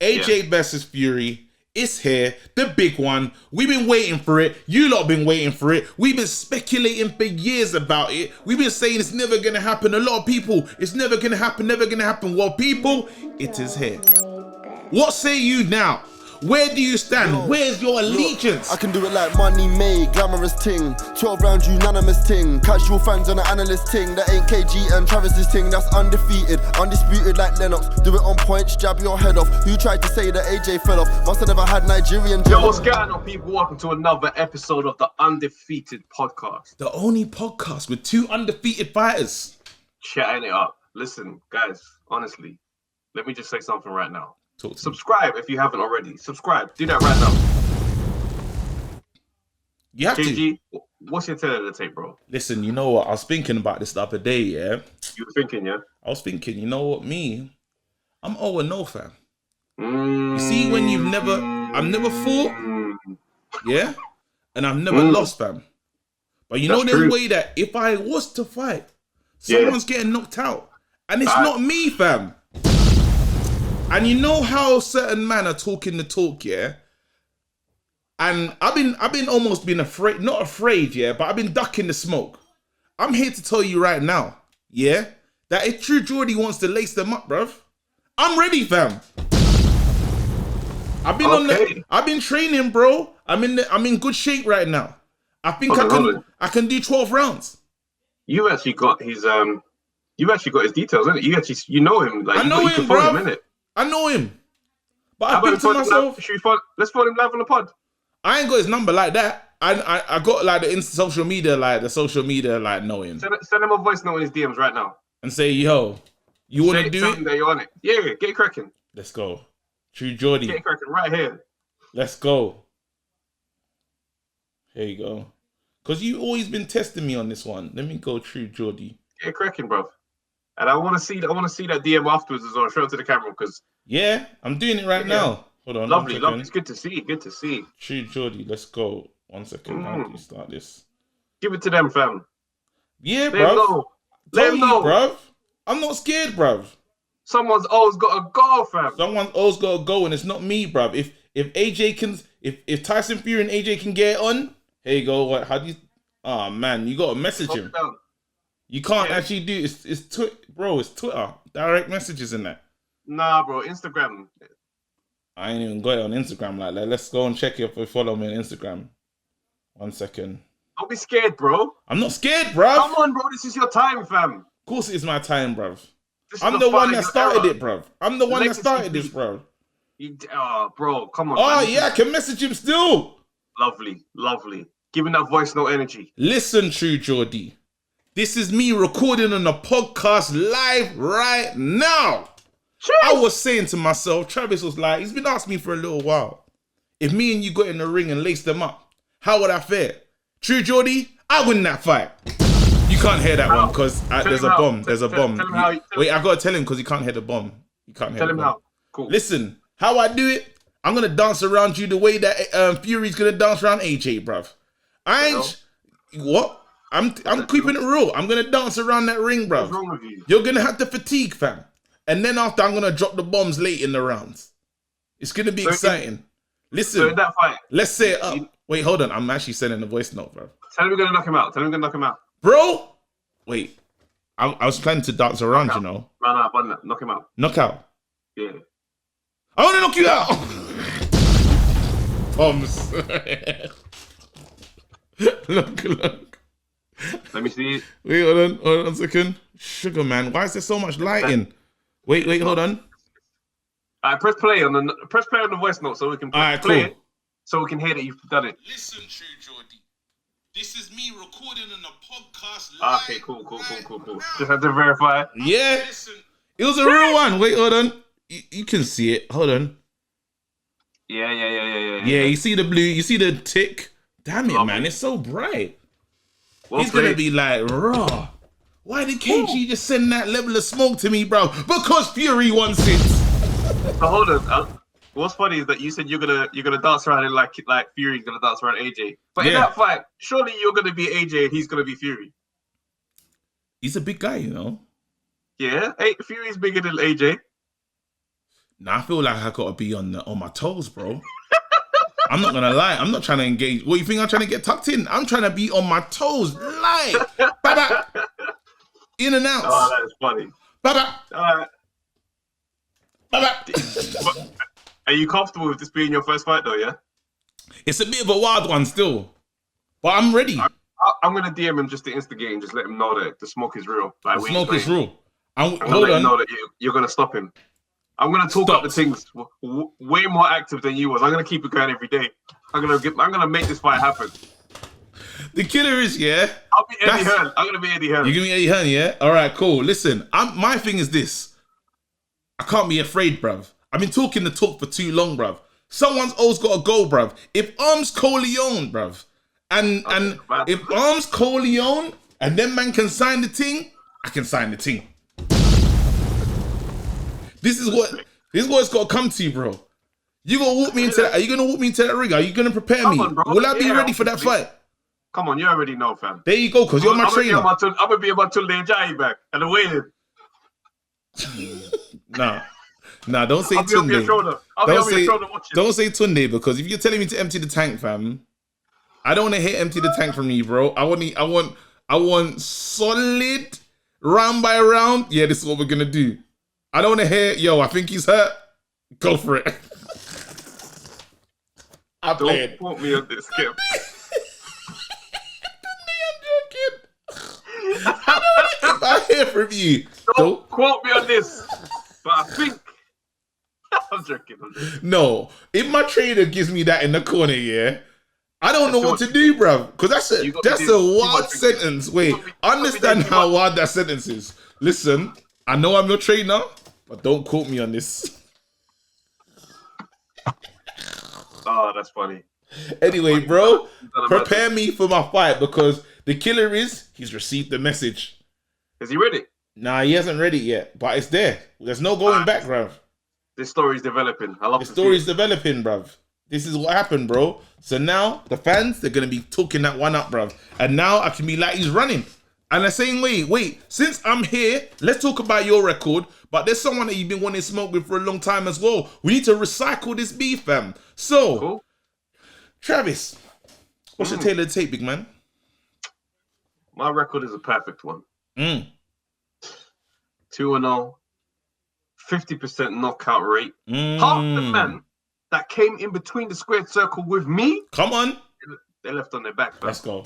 AJ versus Fury. It's here, the big one. We've been waiting for it. You lot been waiting for it. We've been speculating for years about it. We've been saying it's never gonna happen. A lot of people, it's never gonna happen, never gonna happen. Well, people, it is here. What say you now? Where do you stand? Yo, where's your allegiance? I can do it like money made, glamorous ting. 12 round unanimous ting. Casual fans on the analyst ting. That ain't KG and Travis's ting. That's undefeated, undisputed like Lennox. Do it on points, jab your head off. Who tried to say that AJ fell off? Must have never had Nigerian. Yo, what's going on, people? Welcome to another episode of the Undefeated podcast. The only podcast with 2 undefeated fighters. Chatting it up. Listen, guys, honestly, let me just say something right now. Subscribe if you haven't already. Subscribe. Do that right now. You have KG, what's your tale of the tape, bro? Listen, you know what? I was thinking about this the other day, yeah? You were thinking, yeah? I was thinking, you know what, I'm 0-0, fam. You see, when I've never fought, yeah? And I've never lost, fam. But you know, there's a way that if I was to fight, someone's getting knocked out. And it's not me, fam. And you know how certain men are talking the talk, yeah? And I've been almost been afraid, not afraid, yeah, but I've been ducking the smoke. I'm here to tell you right now, yeah, that if True Geordie wants to lace them up, bruv, I'm ready, fam. I've been training, bro. I'm in good shape right now. I think I can do 12 rounds. You actually got his details, innit? You know him, like I know him, bro. I know him. But I think to myself, let's phone him live on the pod. I ain't got his number like that. I got like the social media know him. Send him a voice note in his DMs right now. And say, yo, you want to do it? That you're on it. Yeah, get cracking. Let's go. True Geordie. Get cracking right here. Let's go. Here you go. Because you always been testing me on this one. Let me go True Geordie. Get cracking, bro. And I want to see that DM afterwards as well. Show it to the camera, because yeah, I'm doing it right now. Hold on. Lovely. It's good to see. Good to see. True Geordie, let's go. 1 second. How do you start this? Give it to them, fam. Yeah, bro. Let them know, bruv. I'm not scared, bruv. Someone's always got to go, fam. Someone's always got to go, and it's not me, bruv. If AJ can, if Tyson Fury and AJ can get it on, here you go. What? How do you? Oh man, you got to message him. You can't actually do it's Twitter, bro. It's Twitter. Direct messages in that. Nah, bro. Instagram. I ain't even got it on Instagram like that. Let's go and check if you follow me on Instagram. 1 second. Don't be scared, bro. I'm not scared, bruv. Come on, bro. This is your time, fam. Of course it is my time, bruv. I'm the one that started it, bruv. I'm the one that started this, bruv. Bro, come on. Oh, man. yeah, I can message him still. Lovely. Giving that voice no energy. Listen, True Geordie. This is me recording on a podcast live right now. Jeez. I was saying to myself, Travis was like, he's been asking me for a little while. If me and you got in the ring and laced them up, how would I fare? True Geordie, I win that fight. You can't hear that one because there's a bomb. There's a bomb. Wait, I got to tell him because he can't hear the bomb. He can't hear the bomb. Tell him how. Cool. Listen, how I do it, I'm going to dance around you the way that Fury's going to dance around AJ, bruv. I ain't... What? I'm keeping it real. I'm gonna dance around that ring, bro. What's wrong with you? You're gonna have to fatigue, fam. And then after, I'm gonna drop the bombs late in the rounds. It's gonna be exciting. Listen, so in that fight, let's set it up. Wait, hold on. I'm actually sending a voice note, bro. Tell him we're gonna knock him out. Bro. Wait. I was planning to dance around, you know. No, knock him out. Knock out. Yeah. I wanna knock you out. Bombs. Look. Let me see. Wait, hold on 1 second. Sugar man, why is there so much lighting? Wait, hold on. Press play on the voice note so we can play it, so we can hear that you've done it. Listen, True Geordie. This is me recording on a podcast live. Okay, cool. Just have to verify. Yeah. Listen, it was a real one. Wait, hold on. You can see it. Hold on. Yeah. Yeah, you see the blue. You see the tick. Damn it, man. It's so bright. He's going to be like, raw. Why did KG just send that level of smoke to me, bro? Because Fury wants it. So hold on. What's funny is that you said you're gonna dance around it like Fury's gonna dance around AJ. But in that fight, surely you're gonna be AJ and he's gonna be Fury. He's a big guy, you know. Yeah, Fury's bigger than AJ. Nah, I feel like I gotta be on my toes, bro. I'm not gonna lie. I'm not trying to engage. What, you think I'm trying to get tucked in? I'm trying to be on my toes, live. Baba. In and out. Oh, that is funny. Baba. Baba. Are you comfortable with this being your first fight, though? Yeah. It's a bit of a wild one still, but I'm ready. I'm gonna DM him just to instigate and just let him know that the smoke is real. Like, the smoke is real. I'm gonna let him know that you're gonna stop him. I'm gonna talk up the things way more active than you was. I'm gonna keep it going every day. I'm gonna make this fight happen. The killer is, yeah. I'll be Eddie Hearn. I'm gonna be Eddie Hearn. You're gonna be Eddie Hearn, yeah? All right, cool. Listen, my thing is this. I can't be afraid, bruv. I've been talking the talk for too long, bruv. Someone's always got to go, bruv. If ARMZ KORLEONE, bruv, and if ARMZ KORLEONE and then man can sign the thing, I can sign the thing. This is what it's got to come to, bro. You gonna walk me into that? Are you gonna walk me into that ring? Are you gonna prepare me? On, Will I be ready for that fight? Come on, you already know, fam. There you go, because you're my trainer. I'm gonna be about to lay Jai back and waiting. Nah, don't say Tunde. Don't say Tunde, because if you're telling me to empty the tank, fam, I don't want to hit empty the tank from you, bro. I want solid round by round. Yeah, this is what we're gonna do. I don't want to hear, yo, I think he's hurt. Go for it. Don't put me on this, Kim. I hear from you. Don't quote me on this. But I think I'm joking. No, if my trainer gives me that in the corner, yeah, I don't know what to do, bruv. Because that's a wild sentence. Wait, understand how wild that sentence is. Listen, I know I'm your trainer, but don't quote me on this. Oh, that's funny. Anyway, bro, prepare me for my fight, because the killer he's received the message. Is he ready? Nah, he hasn't read it yet, but it's there. There's no going back, bruv. This story's developing. I love the story's developing, bruv. This is what happened, bro. So now the fans, they're gonna be talking that one up, bruv. And now I can be like, he's running. And they're saying, wait, since I'm here, let's talk about your record. But there's someone that you've been wanting to smoke with for a long time as well. We need to recycle this beef, fam. So, cool. Travis, what's your tailored tape, big man? My record is a perfect one. 2-0, 50% knockout rate. Half the man that came in between the squared circle with me, come on, they left on their back, fam. Let's go.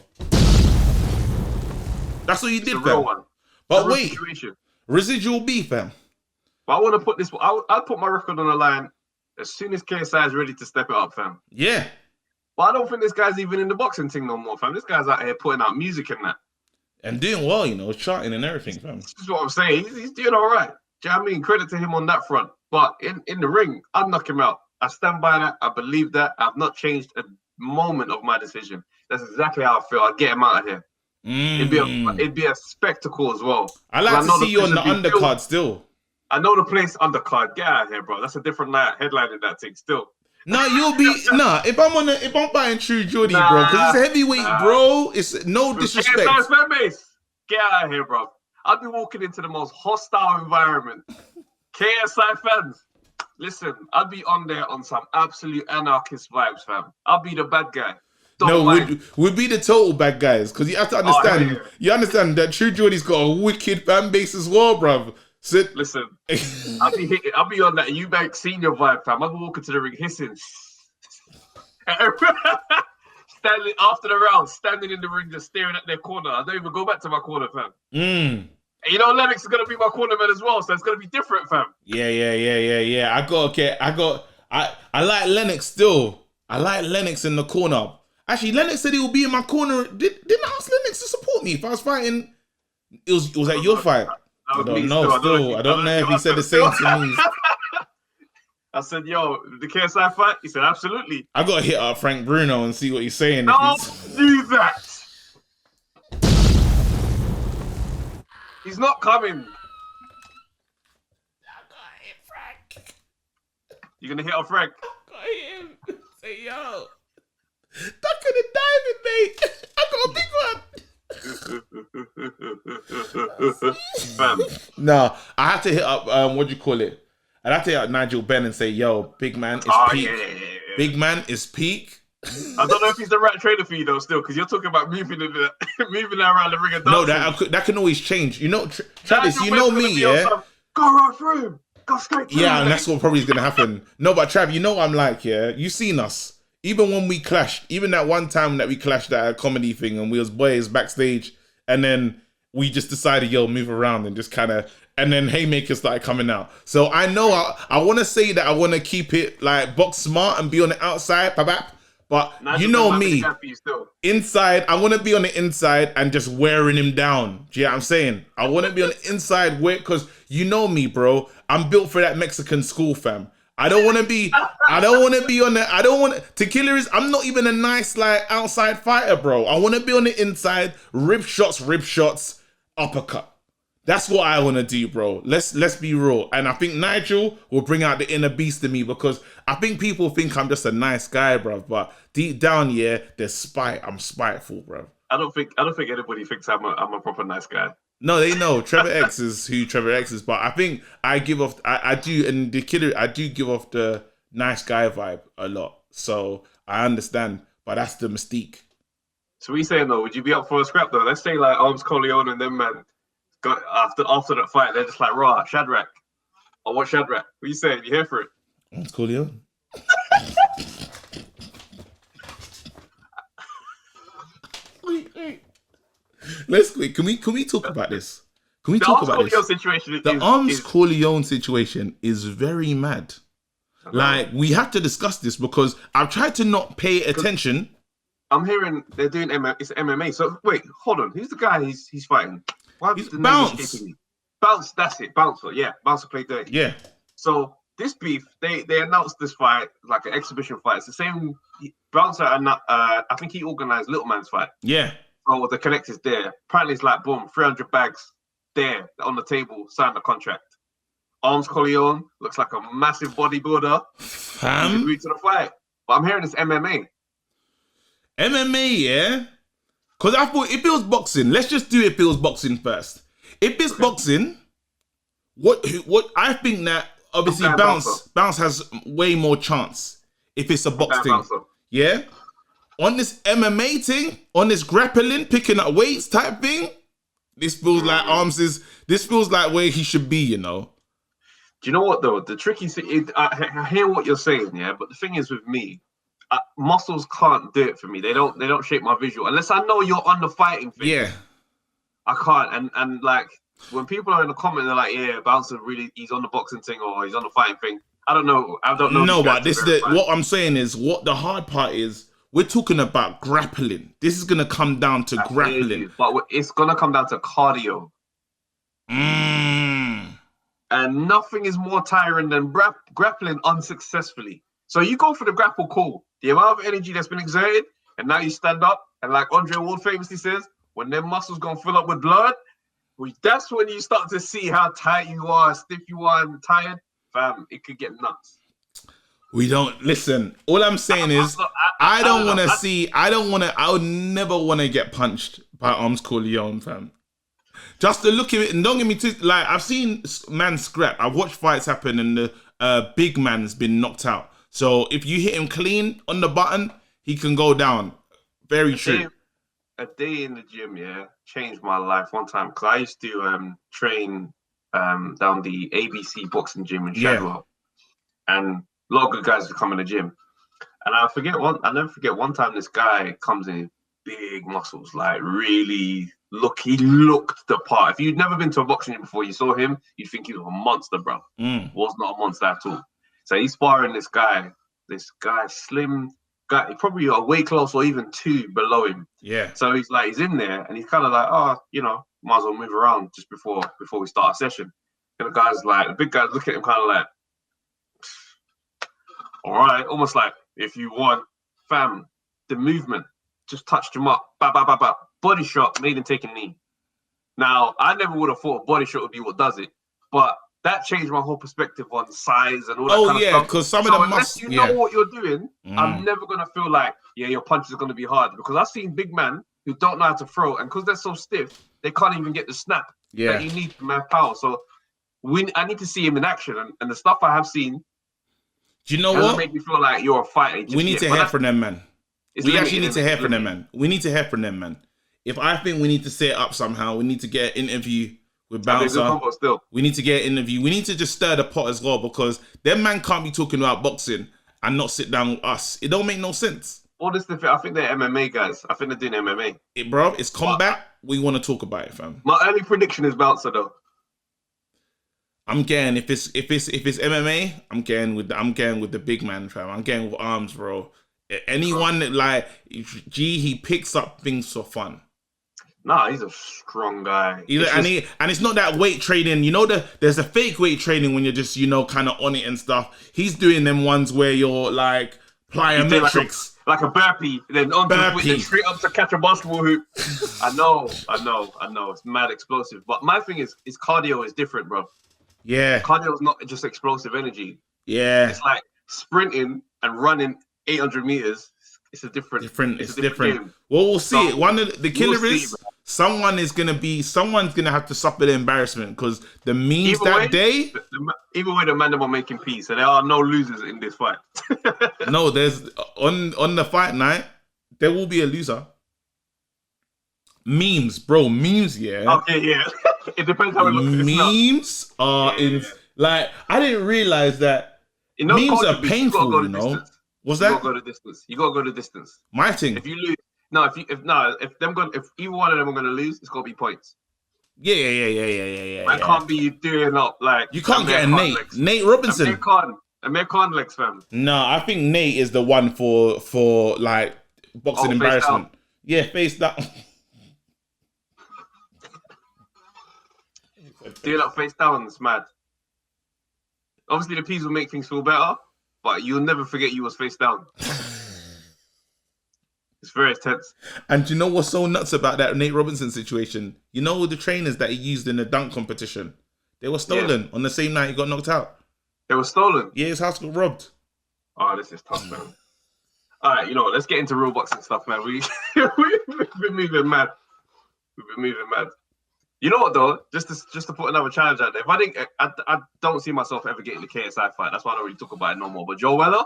That's what you did, fam. Real one. But wait, residual beef, fam. But I want to put this. I'll put my record on the line as soon as KSI is ready to step it up, fam. Yeah. But I don't think this guy's even in the boxing thing no more, fam. This guy's out here putting out music and that. And doing well, you know, charting and everything, fam. This is what I'm saying. He's doing all right. Do you know what I mean? Credit to him on that front. But in the ring, I'd knock him out. I stand by that. I believe that. I've not changed a moment of my decision. That's exactly how I feel. I'd get him out of here. It'd be a spectacle as well. I like to see you on the undercard still. I know the place undercard. Get out of here, bro. That's a different headline in that thing still. No, you'll be if I'm buying True Geordie, bro, because it's heavyweight, bro. It's no disrespect. Fan base. Get out of here, bro. I'll be walking into the most hostile environment. KSI fans, listen, I'll be on there on some absolute anarchist vibes, fam. I'll be the bad guy. We'd be the total bad guys, because you have to understand. You understand that True Geordie's got a wicked fan base as well, bruv. So, listen, I'll be on that Eubank senior vibe, fam. I'll be walking to the ring hissing. Standing after the round, standing in the ring, just staring at their corner. I don't even go back to my corner, fam. And you know, Lennox is gonna be my cornerman as well, so it's gonna be different, fam. Yeah. I like Lennox still. I like Lennox in the corner. Actually, Lennox said he will be in my corner. Didn't I ask Lennox to support me if I was fighting? It was at your fight. I don't know. I don't know if he said the same to me. I said, yo, the KSI fight? He said, absolutely. I got to hit up Frank Bruno and see what he's saying. Don't do that. He's not coming. I got to hit Frank. You're going to hit up Frank? I got to hit him. Say, yo, that could have died, mate. I got a big one. Fam. No, I had to hit up, what do you call it? I'd have to hit up Nigel Benn and say, yo, big man, it's peak. Yeah. Big man, it's peak. I don't know if he's the right trainer for you though, still, because you're talking about moving around the ring of No, dancing. that can always change. You know, Travis, you know me, yeah? Go right through him. Go straight through him. Yeah, and that's what probably is going to happen. No, but Trav, you know what I'm like, yeah? You seen us. Even when we clashed, even that one time that we clashed at a comedy thing and we was boys backstage, and then we just decided, yo, move around and just kind of, and then haymakers started coming out. So I know I want to say that I want to keep it like box smart and be on the outside, but you know me, inside, I want to be on the inside and just wearing him down. Do you know what I'm saying? I want to be on the inside because you know me, bro. I'm built for that Mexican school, fam. I don't want to be Tequila is, I'm not even a nice like outside fighter, bro. I want to be on the inside, rib shots, uppercut. That's what I want to do, bro. Let's be real. And I think Nigel will bring out the inner beast in me because I think people think I'm just a nice guy, bro. But deep down, yeah, there's spite. I'm spiteful, bro. I don't think anybody thinks I'm a proper nice guy. No, they know Trevor X is who Trevor X is, but I think I give off I do, and the killer, I do give off the nice guy vibe a lot. So I understand, but that's the mystique. So we saying though, would you be up for a scrap though? Let's say like ARMZ, KORLEONE and them man got after that fight, they're just like, raw, Shadrach. I want Shadrach. What you saying? You here for it? ARMZ, KORLEONE. Wait. Let's quick. Can we talk about this? Can we talk about this? Situation the ARMZ KORLEONE situation is very mad. Like we have to discuss this because I've tried to not pay attention. I'm hearing they're doing it's MMA. So wait, hold on. Who's the guy he's fighting? Why he's Bounce. Bounce. That's it. Bouncer. Yeah, Bouncer played dirty. Yeah. So this beef, they announced this fight like an exhibition fight. It's the same Bouncer and I think he organized Little Man's fight. Yeah. Oh, the connector's there. Apparently, it's like boom, 300 bags there on the table. Sign the contract. ARMZ KORLEONE looks like a massive bodybuilder. Agreed to the fight, but I'm hearing it's MMA. MMA, yeah. Because I thought if it was boxing, let's just do if it was boxing first. If it's boxing, what I think that obviously Bounce has way more chance if it's a box thing. Yeah. On this MMA thing, on this grappling, picking up weights type thing, this feels like this feels like where he should be, you know. Do you know what though? The tricky thing, I hear what you're saying, yeah. But the thing is with me, muscles can't do it for me. They don't shape my visual unless I know you're on the fighting thing. Yeah, I can't. And like when people are in the comment, they're like, "Yeah, Bouncer really, he's on the boxing thing or he's on the fighting thing." I don't know. No, but what I'm saying is, what the hard part is. We're talking about grappling. This is gonna come down to grappling, but it's gonna come down to cardio. And nothing is more tiring than grappling unsuccessfully. So you go for the grapple, cool. The amount of energy that's been exerted, and now you stand up, and like Andre Ward famously says, when them muscles gonna fill up with blood, that's when you start to see how tight you are, stiff you are, and tired. Fam, it could get nuts. We don't listen. All I'm saying is, I would never want to get punched by ARMZ KORLEONE, fam. Just to look at it, and don't get me too, like, I've seen man scrap. I've watched fights happen and the big man's been knocked out. So if you hit him clean on the button, he can go down. Very true. A day in the gym, yeah, changed my life one time. Because I used to train down the ABC boxing gym in Shadwell. Yeah. And a lot of good guys would come in the gym. And I'll never forget one time this guy comes in big muscles, like really he looked the part. If you'd never been to a boxing gym before, you saw him, you'd think he was a monster, bro. Was not a monster at all. So he's sparring this guy slim guy, probably a weight class or even two below him. Yeah. So he's in there and he's kind of like, oh, might as well move around just before we start a session. And the big guy's looking at him kind of like, all right, almost like if you want, fam, the movement just touched him up, body shot, made him take a knee. Now, I never would have thought a body shot would be what does it, but that changed my whole perspective on size and all that kind of stuff. Because some of the unless you know what you're doing, I'm never going to feel like, your punches are going to be hard. Because I've seen big men who don't know how to throw, and because they're so stiff, they can't even get the snap that you need for manpower. So I need to see him in action, and the stuff I have seen. Do you know doesn't what? make me feel like you're a fighter. We need to hear from them, man. We actually need to hear from them, man. We need to hear from them, man. If I think we need to set it up somehow, we need to get an interview with Bouncer. We need to get an interview. We need to just stir the pot as well, because them man can't be talking about boxing and not sit down with us. It don't make no sense. All this stuff, I think they're MMA guys. I think they're doing MMA. Bro, it's combat. We want to talk about it, fam. My early prediction is Bouncer, though. I'm getting if it's MMA, I'm getting with the big man, fam. I'm getting with Arms, bro. Anyone that like he picks up things for fun. Nah, he's a strong guy. And it's not that weight training. You know, there's a fake weight training when you're just, you know, kind of on it and stuff. He's doing them ones where you're like plyometrics. Like a burpee, then then straight up to catch a basketball hoop. I know. It's mad explosive. But my thing is cardio is different, bro. Yeah. Cardio is not just explosive energy. Yeah. It's like sprinting and running 800 meters. It's different. It's different. Game. Well, we'll see. One of the killer is someone's gonna have to suffer the embarrassment, because the memes day. Either way, the man are making peace, and there are no losers in this fight. No, there's on the fight night there will be a loser. Memes, bro. Memes, yeah. Okay, yeah. It depends how it looks. Memes are like, I didn't realize that memes are painful. You know. Distance. What's that? You gotta go to distance. You gotta go to distance. My thing. If you lose, if either one of them are gonna lose, it's gotta be points. Yeah. I can't be doing up like you can't get a Nate Robinson. Amir Khan legs, fam. No, I think Nate is the one for like boxing embarrassment. Yeah, face down. Doing up face down is mad. Obviously, the peas will make things feel better, but you'll never forget you was face down. It's very tense. And you know what's so nuts about that Nate Robinson situation? You know the trainers that he used in the dunk competition? They were stolen on the same night he got knocked out. They were stolen? Yeah, his house got robbed. Oh, this is tough, man. All right, let's get into real boxing stuff, man. We've been moving mad. You know what, though? Just to put another challenge out there. If I don't see myself ever getting the KSI fight. That's why I don't really talk about it no more. But Joe Weller,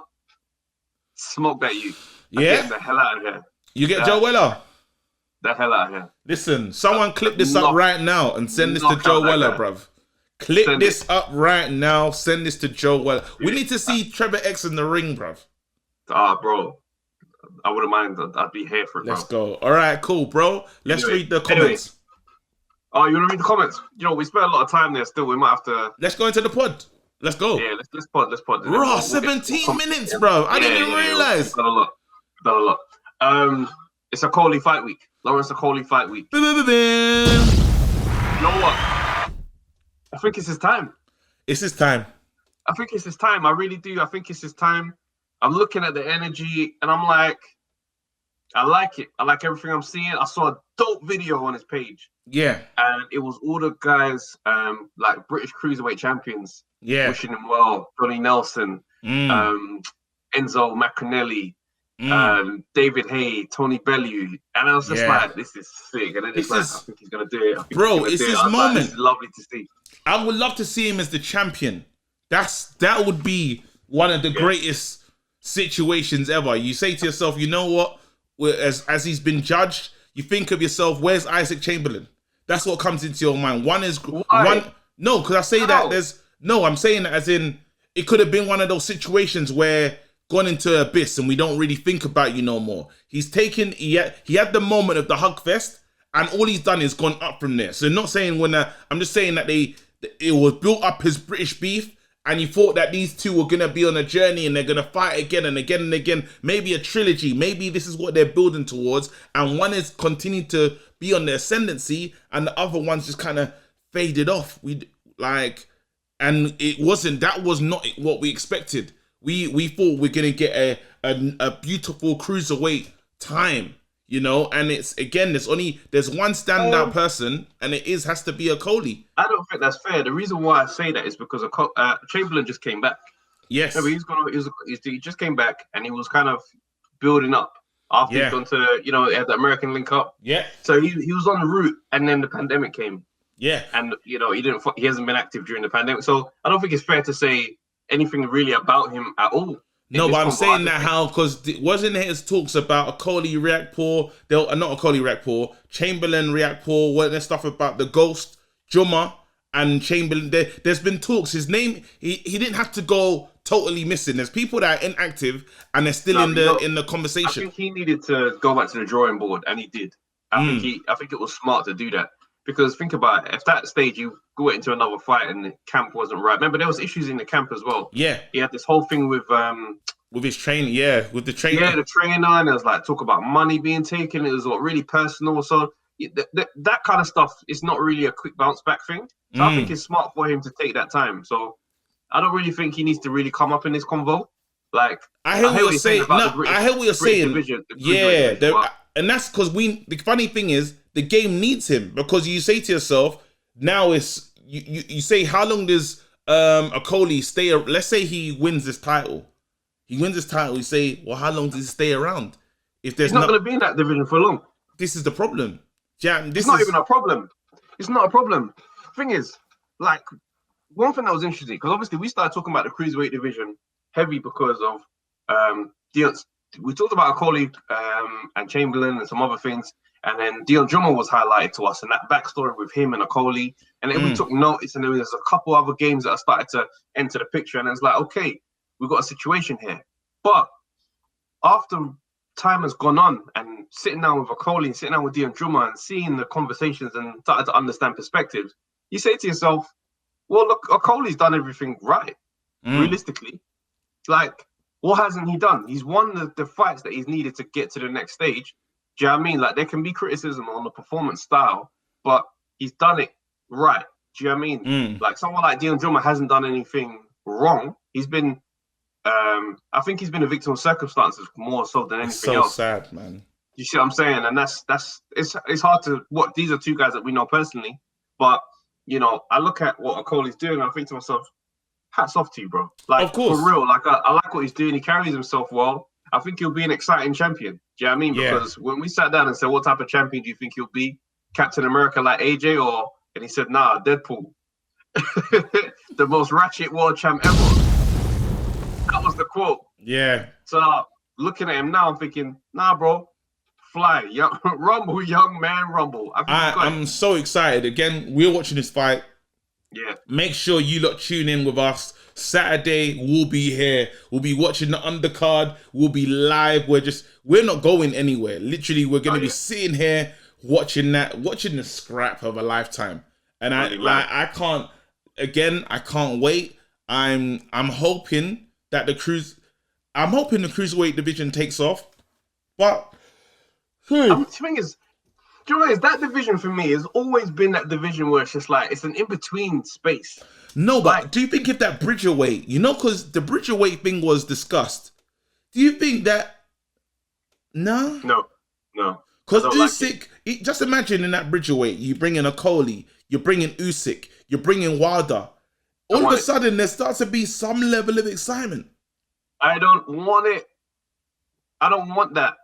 smoke that you. Get the hell out of here. You get Joe Weller? The hell out of here. Listen, someone clip this up right now and send this to Joe Weller, bruv. Clip this up right now. Send this to Joe Weller. We need to see Trevor X in the ring, bruv. Bro. I wouldn't mind. I'd be here for it, bro. Let's go. All right, cool, bro. Let's read the comments. Oh, you want to read the comments? We spent a lot of time there still. We might have to... Let's go into the pod. Let's go. Yeah, let's pod. Raw, 17 minutes, bro. I didn't even realize. Done a lot. It's Okolie fight week. Lawrence Okolie fight week. You know what? I think it's his time. It's his time. I think it's his time. I really do. I think it's his time. I'm looking at the energy and I'm like, I like it. I like everything I'm seeing. I saw a dope video on his page. Yeah. And it was all the guys, like British cruiserweight champions. Yeah. Wishing him well. Johnny Nelson, Enzo Maccanelli, David Hay, Tony Bellew. And I was just like, this is sick. And then I think he's going to do it. Bro, it's his moment. It's lovely to see. I would love to see him as the champion. That would be one of the greatest situations ever. You say to yourself, you know what? As he's been judged, you think of yourself, where's Isaac Chamberlain? That's what comes into your mind. No, because I say that I'm saying that as in, it could have been one of those situations where gone into abyss and we don't really think about you no more. He had the moment of the hug fest and all he's done is gone up from there. So not saying I'm just saying that it was built up his British beef and you thought that these two were going to be on a journey and they're going to fight again and again and again. Maybe a trilogy. Maybe this is what they're building towards. And one is continuing to be on the ascendancy and the other one's just kind of faded off. And that was not what we expected. We thought we're going to get a beautiful cruiserweight time, and it's, again, there's one standout person and has to be Okolie. I don't think that's fair. The reason why I say that is because Chamberlain just came back. Yes. He just came back and he was kind of building up after he'd gone to, he had the American link up. Yeah. So he was on the route and then the pandemic came. Yeah. And he hasn't been active during the pandemic. So I don't think it's fair to say anything really about him at all. No, but I'm saying that how, because wasn't there talks about Okolie react poor, not Okolie react poor, Chamberlain react poor, wasn't there stuff about the ghost, JUMAH and Chamberlain? There's been talks, his name, he didn't have to go totally missing. There's people that are inactive and they're still in the conversation. I think he needed to go back to the drawing board, and he did. I think it was smart to do that. Because think about it, if that stage you go into another fight and the camp wasn't right. Remember, there was issues in the camp as well. Yeah. He had this whole thing with his training, with the trainer. Yeah, the trainer, and there was like talk about money being taken. It was really personal. So that kind of stuff is not really a quick bounce back thing. So I think it's smart for him to take that time. So I don't really think he needs to really come up in this convo. Like, I hear what you're saying. I hear what you're saying. And that's because the funny thing is, the game needs him, because you say to yourself, now it's you say, how long does Okolie stay? Let's say he wins this title. You say, well, how long does he stay around? If there's he's not going to be in that division for long. This is the problem. It's not even a problem. It's not a problem. Thing is, like, one thing that was interesting, because obviously we started talking about the cruiserweight division heavy because of DEION. We talked about Okolie and Chamberlain and some other things. And then JUMAH was highlighted to us, and that backstory with him and Okolie. And then we took notice, and there was a couple other games that started to enter the picture. And it's like, okay, we've got a situation here. But after time has gone on, and sitting down with Okolie and sitting down with JUMAH and seeing the conversations and starting to understand perspectives, you say to yourself, well, look, Okolie's done everything right, realistically. Like, what hasn't he done? He's won the fights that he's needed to get to the next stage. Do you know what I mean? Like, there can be criticism on the performance style, but he's done it right. Do you know what I mean? Like, someone like JUMAH hasn't done anything wrong. He's been, I think he's been a victim of circumstances more so than anything else. So sad, man. You see what I'm saying? And it's hard to, these are two guys that we know personally, but, I look at what Okolie's doing, and I think to myself, hats off to you, bro. Like, of course. For real, like, I like what he's doing. He carries himself well. I think he'll be an exciting champion. Do you know what I mean? Because when we sat down and said, what type of champion do you think he'll be? Captain America like AJ, and he said, nah, Deadpool. The most ratchet world champ ever. That was the quote. Yeah. So looking at him now, I'm thinking, nah, bro, fly. Rumble, young man, rumble. I'm so excited. Again, we're watching this fight. Yeah. Make sure you lot tune in with us. Saturday, we'll be here. We'll be watching the undercard. We'll be live. We're not going anywhere. Literally, we're going to be sitting here watching the scrap of a lifetime. And I can't wait. I'm hoping that the cruiserweight division takes off. But the thing is, do you know what it is? That division for me has always been that division where it's just like, it's an in-between space. No, but do you think if that bridgerweight, because the bridgerweight thing was discussed, do you think that, no? No. Because Usyk, just imagine in that bridgerweight, you bring in Okolie, you're bringing Usyk, you're bringing Wilder. All of a sudden, there starts to be some level of excitement. I don't want it. I don't want that.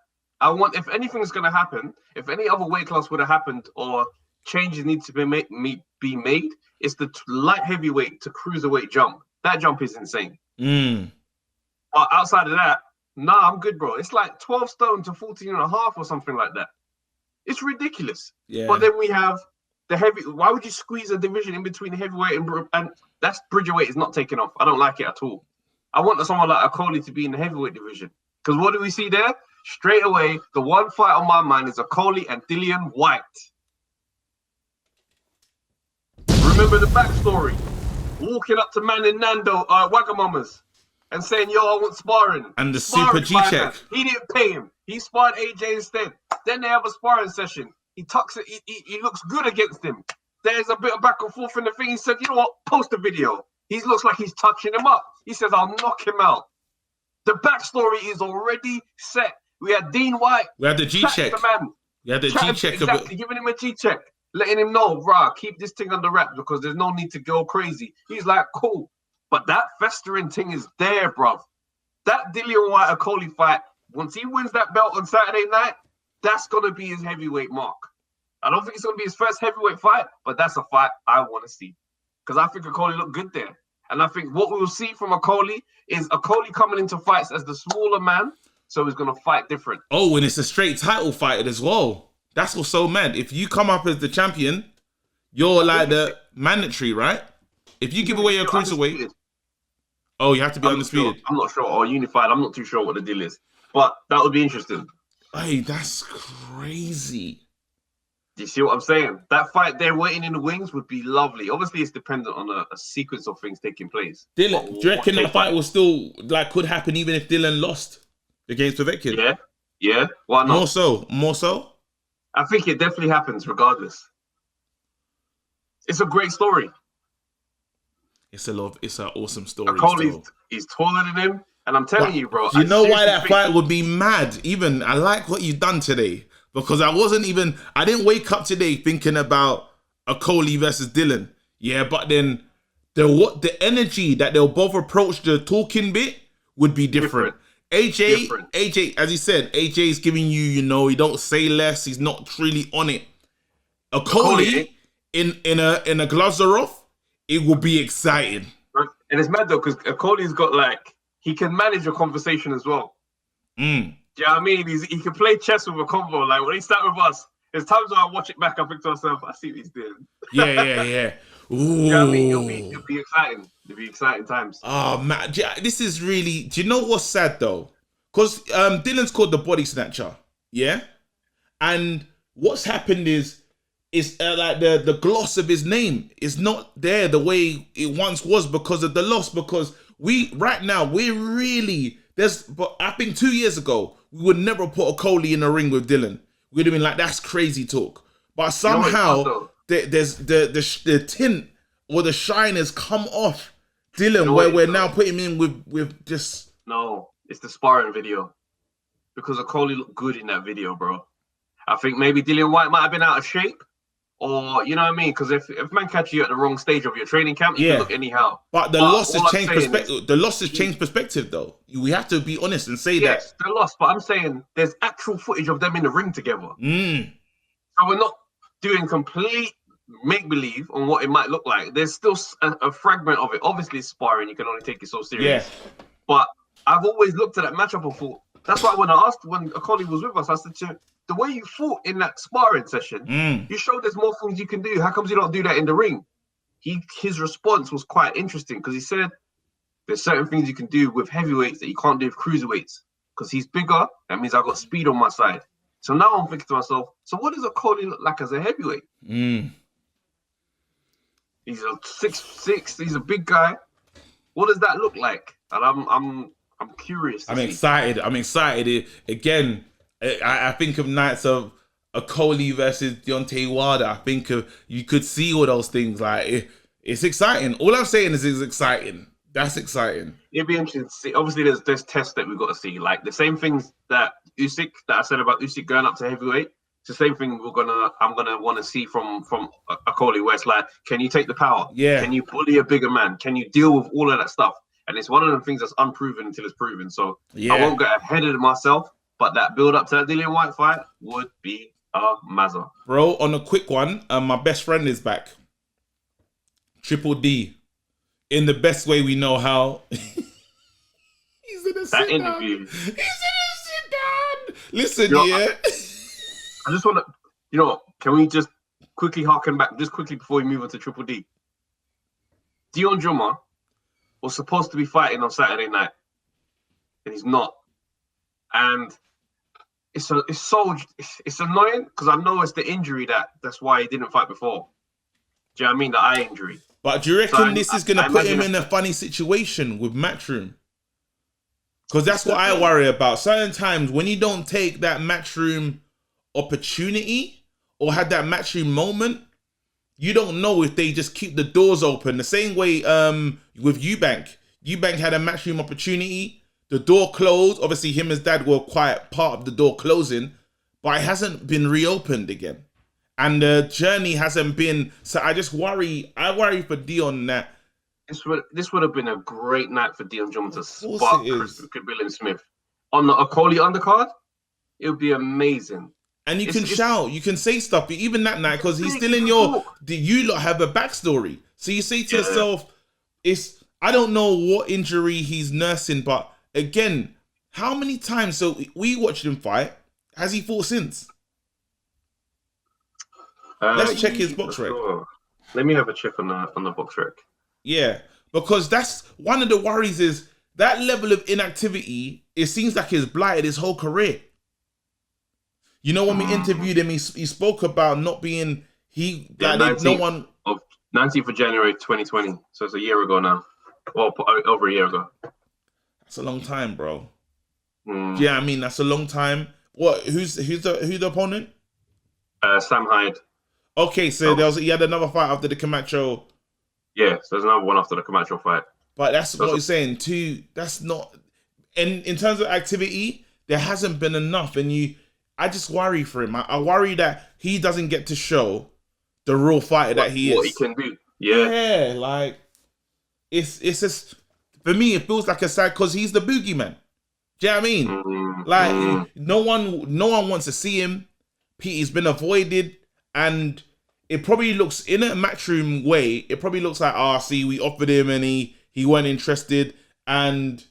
I want, if anything's going to happen, if any other weight class would have happened or changes need to be made, it's the light heavyweight to cruiserweight jump. That jump is insane. But outside of that, nah, I'm good, bro. It's like 12 stone to 14 and a half or something like that. It's ridiculous. Yeah. But then we have the heavy. Why would you squeeze a division in between heavyweight and that's bridgerweight is not taking off. I don't like it at all. I want someone like Okolie to be in the heavyweight division. Because what do we see there? Straight away, the one fight on my mind is Okolie and Dillian White. Remember the backstory. Walking up to man in Nando, Wagamamas, and saying, yo, I want sparring. And the sparring super G-check. He didn't pay him. He sparred AJ instead. Then they have a sparring session. He tucks it. He looks good against him. There's a bit of back and forth in the thing. He said, you know what? Post a video. He looks like he's touching him up. He says, I'll knock him out. The backstory is already set. We had Dean White. We had the G-check. We had the G-check. Exactly, giving him a G-check. Letting him know, rah, keep this thing under wraps because there's no need to go crazy. He's like, cool. But that festering thing is there, bruv. That Dillian White Okolie fight, once he wins that belt on Saturday night, that's going to be his heavyweight mark. I don't think it's going to be his first heavyweight fight, but that's a fight I want to see. Because I think Okolie looked good there. And I think what we will see from Okolie is Okolie coming into fights as the smaller man, so he's going to fight different. Oh, and it's a straight title fight as well. That's what's so mad. If you come up as the champion, you're like the mandatory, right? If you give away your cruiserweight, oh, you have to be undisputed. I'm not sure. Or unified. I'm not too sure what the deal is. But that would be interesting. Hey, that's crazy. Do you see what I'm saying? That fight there waiting in the wings would be lovely. Obviously, it's dependent on a sequence of things taking place. Dylan, do you reckon that fight will still, like, could happen even if Dylan lost against Povetkin? Yeah, yeah. Why not? More so, more so? I think it definitely happens regardless. It's a great story. It's an awesome story. He's taller than him. And I'm telling you, bro. You know why that fight would be mad? Even, I like what you've done today. Because I didn't wake up today thinking about Okolie versus Dylan. Yeah, but then the energy that they'll both approach the talking bit would be different. AJ, as he said, AJ is giving you, he don't say less. He's not really on it. Okolie in a Glazarov, it will be exciting. And it's mad though, because Okolie's got he can manage a conversation as well. Do you know what I mean? He can play chess with a combo. Like when he started with us, there's times when I watch it back, I think to myself, I see what he's doing. Yeah. Ooh. Do you know what I mean? It'll be exciting. It'll be exciting times. Oh man, this is really. Do you know what's sad though? Because Dylan's called the body snatcher. Yeah, and what's happened is like the gloss of his name is not there the way it once was because of the loss. Because but I think 2 years ago, we would never put Okolie in a ring with Dylan. We'd have been like, that's crazy talk. But somehow, there's the tint or the shine has come off Dylan, where we're now putting him in with just... No, it's the sparring video. Because Okolie looked good in that video, bro. I think maybe Dillian Whyte might have been out of shape. Or, you know what I mean? Because if man catch you at the wrong stage of your training camp, you can look anyhow. But the loss has changed perspective. The loss has changed perspective, though. We have to be honest and say that. Yes, the loss. But I'm saying there's actual footage of them in the ring together. So we're not doing complete make-believe on what it might look like. There's still a fragment of it. Obviously, it's sparring. You can only take it so serious. Yeah. But I've always looked at that matchup and thought, that's why when Okolie was with us, I said to him, the way you fought in that sparring session, you showed there's more things you can do. How comes you don't do that in the ring? His response was quite interesting because he said there's certain things you can do with heavyweights that you can't do with cruiserweights. Because he's bigger, that means I've got speed on my side. So now I'm thinking to myself, so what does Okolie look like as a heavyweight? He's a 6'6", he's a big guy. What does that look like? And I'm curious. I'm excited. Again, I think of nights of Okolie versus Deontay Wilder. I think you could see all those things. Like it's exciting. All I'm saying is it's exciting. That's exciting. It'd be interesting to see. Obviously, there's tests that we've got to see. Like the same things that I said about Usyk going up to heavyweight. It's the same thing I'm gonna want to see from Okolie, where it's like, can you take the power? Yeah. Can you bully a bigger man? Can you deal with all of that stuff? And it's one of the things that's unproven until it's proven. So I won't get ahead of myself. But that build up to that Dillian Whyte fight would be a mazza. Bro, on a quick one, my best friend is back. Triple D. In the best way we know how. He's in a sit down. He's in a sit down. Listen, I just want to, can we just quickly harken back, just quickly before we move on to Triple D? DEION JUMAH was supposed to be fighting on Saturday night. And he's not. And it's annoying because I know it's the injury that's why he didn't fight before. Do you know what I mean? The eye injury. But do you reckon this is going to put him in a funny situation with Matchroom? Because that's what I worry about. Certain times when you don't take that Matchroom opportunity or had that Matchroom moment, you don't know if they just keep the doors open. The same way with Eubank. Eubank had a Matchroom opportunity. The door closed. Obviously, him and his dad were quite part of the door closing, but it hasn't been reopened again. And the journey hasn't been... So I worry for DEION that... This would have been a great night for DEION JUMAH to spark William Smith. On the Okolie undercard, it would be amazing. And you can shout, you can say stuff, even that night, because he's still in your. You lot have a backstory, so you say to yourself, "It's." I don't know what injury he's nursing, but again, how many times? So we watched him fight. Has he fought since? Let's check his box rec. Let me have a check on the box rec. Yeah, because that's one of the worries is that level of inactivity. It seems like he's blighted his whole career. You know, when we interviewed him, he spoke about not being no one. 19th of January 2020, so it's a year ago now, or over a year ago. That's a long time, bro. Yeah, I mean that's a long time. What? Who's the opponent? Sam Hyde. Okay, so he had another fight after the Camacho. Yeah, so there's another one after the Camacho fight. But that's what he's saying too. That's not. And in terms of activity, there hasn't been enough, and I just worry for him. I worry that he doesn't get to show the real fighter that he is. What he can do. Yeah. Yeah, like it's just for me. It feels like a sad because he's the boogeyman. Do you know what I mean? Like no one wants to see him. He's been avoided, and it probably looks in a matchroom way. It probably looks like, see, we offered him and he weren't interested, and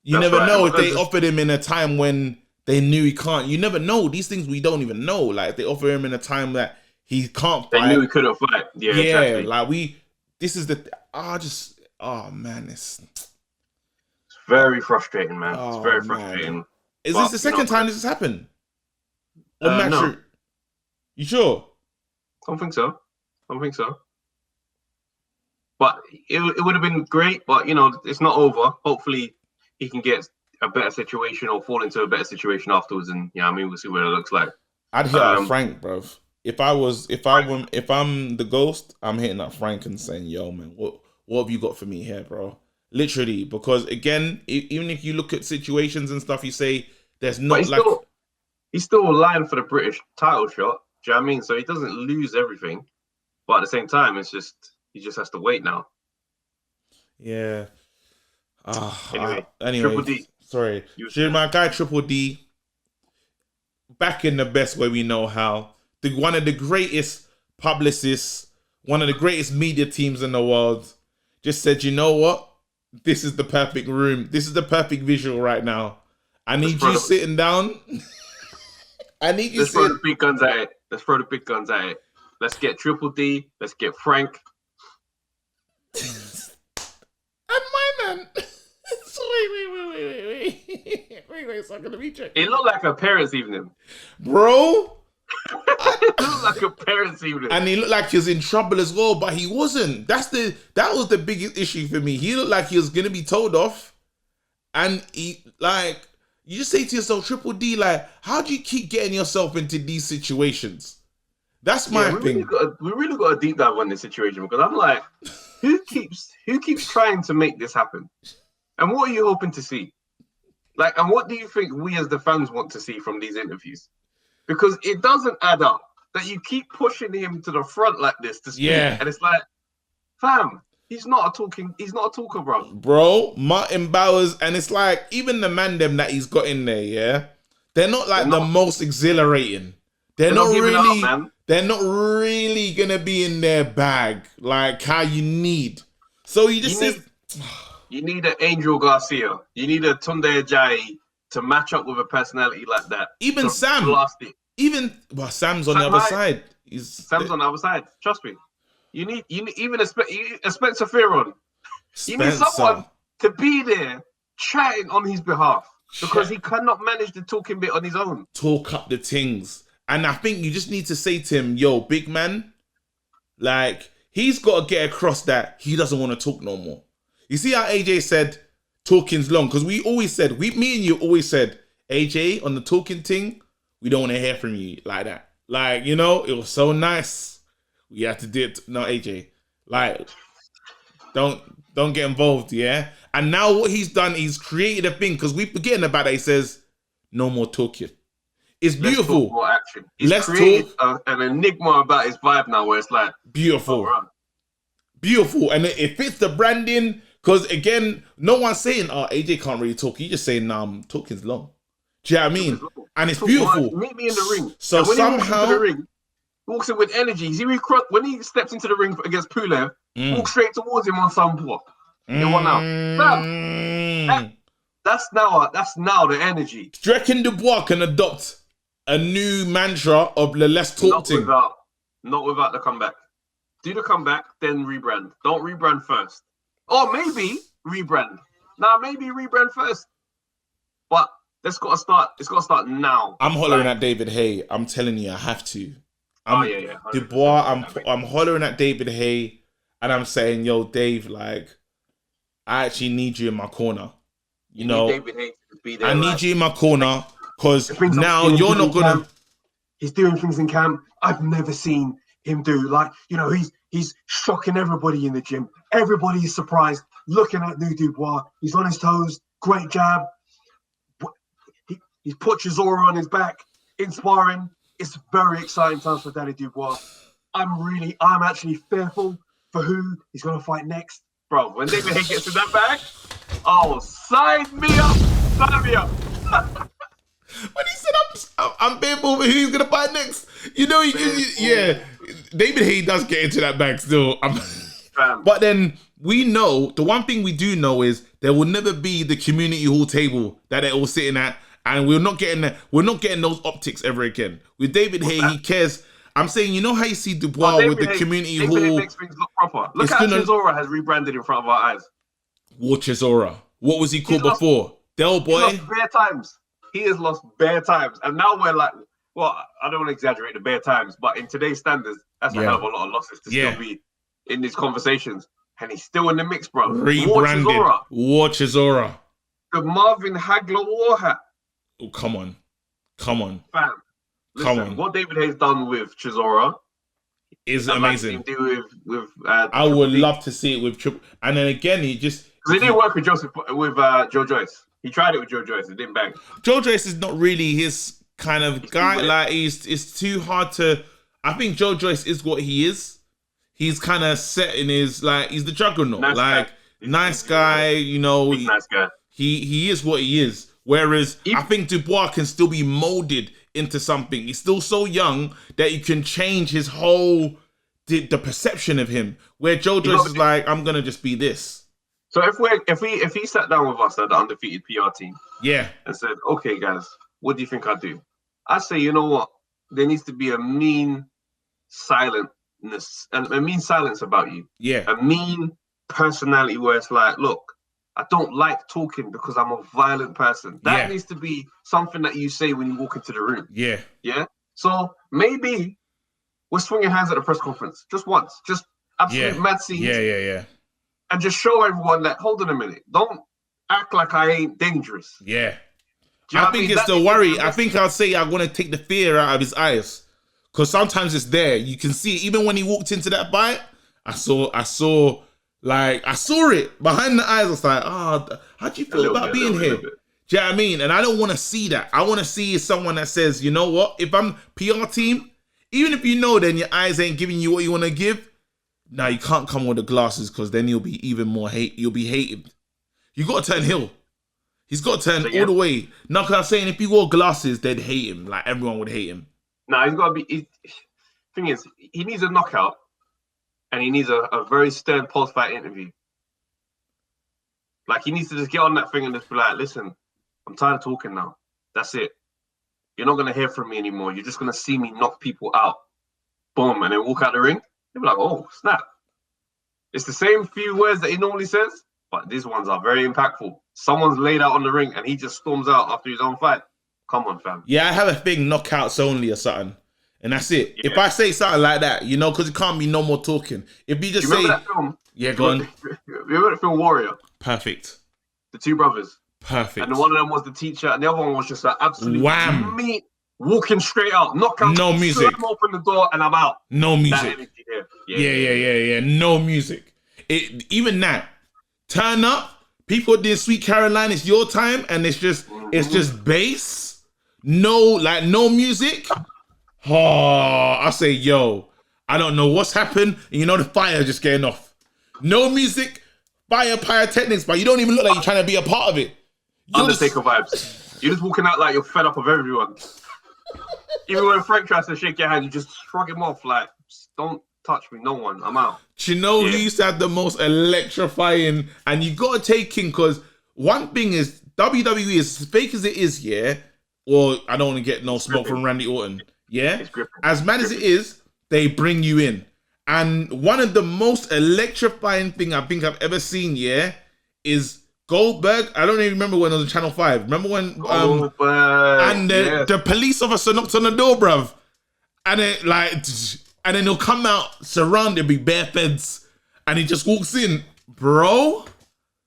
you never know if they offered him in a time when they knew he can't. You never know. These things we don't even know. Like they offer him in a time that he can't fight. They knew he couldn't fight. Yeah, exactly. Like this is man, it's very frustrating, man. It's very frustrating. Is this the second time this has happened? No. You sure? I don't think so. But it would have been great, but it's not over. Hopefully he can get a better situation or fall into a better situation afterwards, and we'll see what it looks like. I'd hit up Frank, bro. If I'm the ghost, I'm hitting up Frank and saying, "Yo, man, what have you got for me here, bro?" Literally, because again, even if you look at situations and stuff, you say there's not he's still lying for the British title shot. Do you know what I mean? So he doesn't lose everything, but at the same time, it's just he just has to wait now. Yeah. Anyway, Triple D. Sorry, my guy Triple D, back in the best way we know how. One of the greatest publicists, one of the greatest media teams in the world, just said, you know what? This is the perfect room. This is the perfect visual right now. I need you sitting down. I need you sitting. Let's throw the big guns at it. Let's get Triple D. Let's get Frank. And my man. Wait, so I'm gonna recheck. It looked like a parents' evening. Bro. It looked like a parents' evening. And he looked like he was in trouble as well, but he wasn't. That was the biggest issue for me. He looked like he was gonna be told off. And you just say to yourself, Triple D, like, how do you keep getting yourself into these situations? That's my thing. We really got a deep dive on this situation, because I'm like, who keeps trying to make this happen? And what are you hoping to see? Like, and what do you think we as the fans want to see from these interviews? Because it doesn't add up that you keep pushing him to the front like this to speak. Yeah. And it's like, fam, he's not a talker, bro. Bro, Martin Bowers, and it's like, even the man them that he's got in there, yeah, they're not the most exhilarating. They're not really gonna be in their bag like how you need. So you need an Angel Garcia. You need a Tunde Ajayi to match up with a personality like that. Even Sam. Sam's on the other side. Sam's on the other side. Trust me. You need even a Spencer Fearon. You need someone to be there chatting on his behalf, because he cannot manage the talking bit on his own. Talk up the things. And I think you just need to say to him, yo, big man, like, he's got to get across that he doesn't want to talk no more. You see how AJ said talking's long? Because we always said, me and you always said, AJ, on the talking thing, we don't want to hear from you like that. Like, it was so nice. We had to do it. No, AJ, like, don't get involved, yeah? And now what he's done, he's created a thing, because we forgetting about it. He says, no more talking. It's beautiful. Let's talk more action. He's created an enigma about his vibe now, where it's like beautiful, beautiful, and it fits the branding. Because again, no one's saying, "Oh, AJ can't really talk." He's just saying, "Nah, talking's long." Do you know what I mean? And it's beautiful. Meet me in the ring. So when somehow he walks in with energy. When he steps into the ring against Pulev, walks straight towards him on Southpaw. In 1 hour. That's now the energy. Do you reckon Dubois can adopt a new mantra of the let's talk thing? Not without the comeback. Do the comeback, then rebrand. Don't rebrand first. Or maybe rebrand. Maybe rebrand first. But it's got to start now. I'm hollering at David Hay. I'm telling you, I have to. Dubois, I'm hollering at David Hay, and I'm saying, yo, Dave, like, I actually need you in my corner. You know, David Hay to be there, I need you in my corner because now you're not gonna. He's doing things in camp I've never seen him do. Like, you know, he's shocking everybody in the gym. Everybody is surprised looking at new Dubois. He's on his toes. Great jab. He's put Chisora on his back, inspiring. It's very exciting times for Danny Dubois. I'm actually fearful for who he's going to fight next. Bro, when David Hay gets in that bag, sign me up. When he said I'm fearful for who he's going to fight next, you know, yeah, David Hay does get into that bag still. But then we know, the one thing we do know is there will never be the community hall table that they're all sitting at. And we're not getting those optics ever again. With David Hay, he cares. I'm saying, you know how you see Dubois with the community hall? David Hay makes things look proper. Look how Chisora has rebranded in front of our eyes. What Chisora? What was he called before? Del Boy? He lost bare times. He has lost bare times. And now we're like, well, I don't want to exaggerate the bare times, but in today's standards, that's a hell of a lot of losses to still be in these conversations. And he's still in the mix, bro. Rebranded. War Chisora. The Marvin HAGLER war hat. Oh, come on. Fam, listen, what David Hay's done with Chisora is amazing. I would love to see it with Triple. And then again, because it didn't work with Joe Joyce. He tried it with Joe Joyce. It didn't bang. Joe Joyce is not really his kind of guy. Like, it's too hard to. I think Joe Joyce is what he is. He's kind of set in his, like, he's the juggernaut. Nice guy. You know. Nice guy. He is what he is. Whereas I think Dubois can still be molded into something. He's still so young that you can change his whole the perception of him. Where Joe Joyce is like, I'm gonna just be this. So if he sat down with us at the Undefeated PR team, and said, okay guys, what do you think I do? I say, you know what? There needs to be a mean silence about you. Yeah. A mean personality where it's like, look, I don't like talking because I'm a violent person. That needs to be something that you say when you walk into the room. Yeah. Yeah. So maybe we're swinging hands at the press conference just once, just absolute mad scenes. Yeah. And just show everyone that, hold on a minute, don't act like I ain't dangerous. Yeah. I think it's the worry. I think I'll say I want to take the fear out of his eyes. Because sometimes it's there. You can see it. Even when he walked into that fight, I saw it behind the eyes. I was like, how do you feel about being here? Do you know what I mean? And I don't want to see that. I want to see someone that says, you know what? If I'm PR team, even if you know then your eyes ain't giving you what you want to give, now you can't come with the glasses because then you'll be even more you'll be hated. You got to turn heel. He's got to turn all the way. Now, because I'm saying if he wore glasses, they'd hate him. Like everyone would hate him. No, he's got to be. Thing is, he needs a knockout. And he needs a very stern post-fight interview. Like, he needs to just get on that thing and just be like, listen, I'm tired of talking now. That's it. You're not going to hear from me anymore. You're just going to see me knock people out. Boom. And then walk out the ring. They'll be like, oh, snap. It's the same few words that he normally says, but these ones are very impactful. Someone's laid out on the ring and he just storms out after his own fight. Come on, fam. Yeah, I have a thing, knockouts only or something. And that's it. Yeah. If I say something like that, you know, because it can't be no more talking. If you just say, that film? Yeah, go on. You remember the film Warrior? Perfect. The two brothers. Perfect. And one of them was the teacher, and the other one was just like absolute wham. Meat, walking straight out, knockout. No music. Slam open the door, and I'm out. No music. Yeah. No music. Even that. Turn up. People did Sweet Caroline. It's your time, and it's just bass. No music. Oh, I say, yo, I don't know what's happened. And you know the fire just getting off. No music, fire, pyrotechnics, but you don't even look like you're trying to be a part of it. Undertaker vibes. You're just walking out like you're fed up of everyone. Even when Frank tries to shake your hand, you just shrug him off like, don't touch me, no one, I'm out. Do you know who used to have the most electrifying, and you got to take in, because one thing is, WWE, as fake as it is, or I don't want to get no smoke from Randy Orton, as mad as it is, they bring you in. And one of the most electrifying thing I think I've ever seen, is Goldberg. I don't even remember when it was on Channel 5. Remember when and the police officer knocked on the door, bruv. And it and then he'll come out surrounded with bare feds, and he just walks in, bro.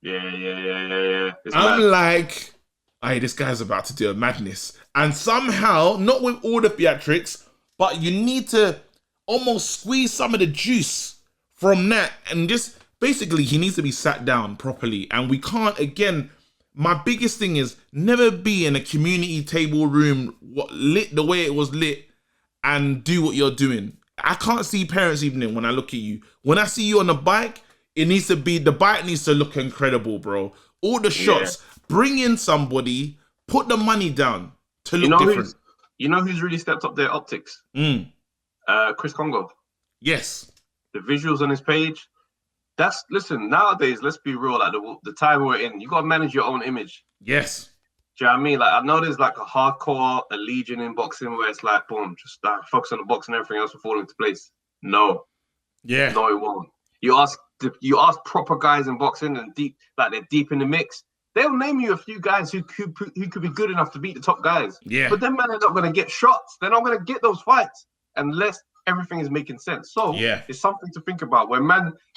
Yeah. I'm like, hey, this guy's about to do a madness. And somehow, not with all the theatrics, but you need to almost squeeze some of the juice from that, and just basically he needs to be sat down properly. And we can't, again, my biggest thing is never be in a community table room lit the way it was lit and do what you're doing. I can't see parents evening when I look at you. When I see you on the bike, the bike needs to look incredible, bro. All the shots, bring in somebody, put the money down to look different. You know who's really stepped up their optics? Chris Congo. Yes. The visuals on his page. Listen, nowadays, let's be real, like the time we're in, you got to manage your own image. Yes. Do you know what I mean? Like, I know there's like a hardcore, a legion in boxing where it's like, boom, just focus on the box and everything else will fall into place. No. Yeah. No, it won't. You ask proper guys in boxing and they're deep in the mix. They'll name you a few guys who could be good enough to beat the top guys. Yeah. But them men are not going to get shots. They're not going to get those fights unless everything is making sense. So it's something to think about. When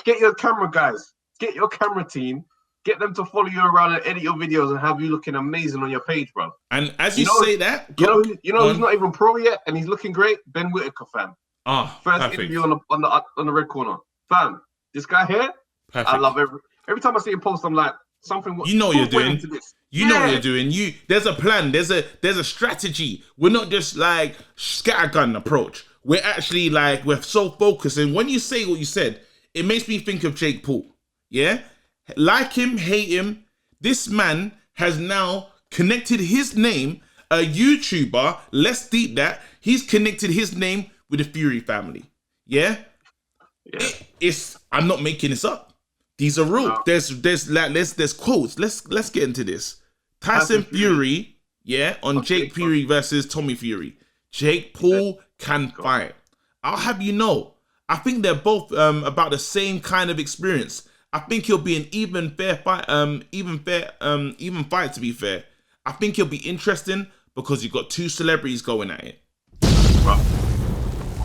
get your camera guys, get your camera team, get them to follow you around and edit your videos and have you looking amazing on your page, bro. And as you say that, you know who's not even pro yet and he's looking great? Ben Whitaker, fam. First interview on the red corner, fam. This guy here, perfect. I love every time I see him post, I'm like, something. You know what you're doing. You know what you're doing. There's a plan. There's a strategy. We're not just like scattergun approach. We're actually like, we're so focused. And when you say what you said, it makes me think of Jake Paul. Yeah, like him, hate him. This man has now connected his name, a YouTuber. Let's deep that. He's connected his name with the Fury family. Yeah. I'm not making this up. These are real. No. There's quotes. Let's get into this. Tyson Fury, on Jake Fury versus Tommy Fury. Jake Paul can fight. I'll have you know, I think they're both about the same kind of experience. I think he'll be an even fight. To be fair, I think he'll be interesting because you've got two celebrities going at it. Right.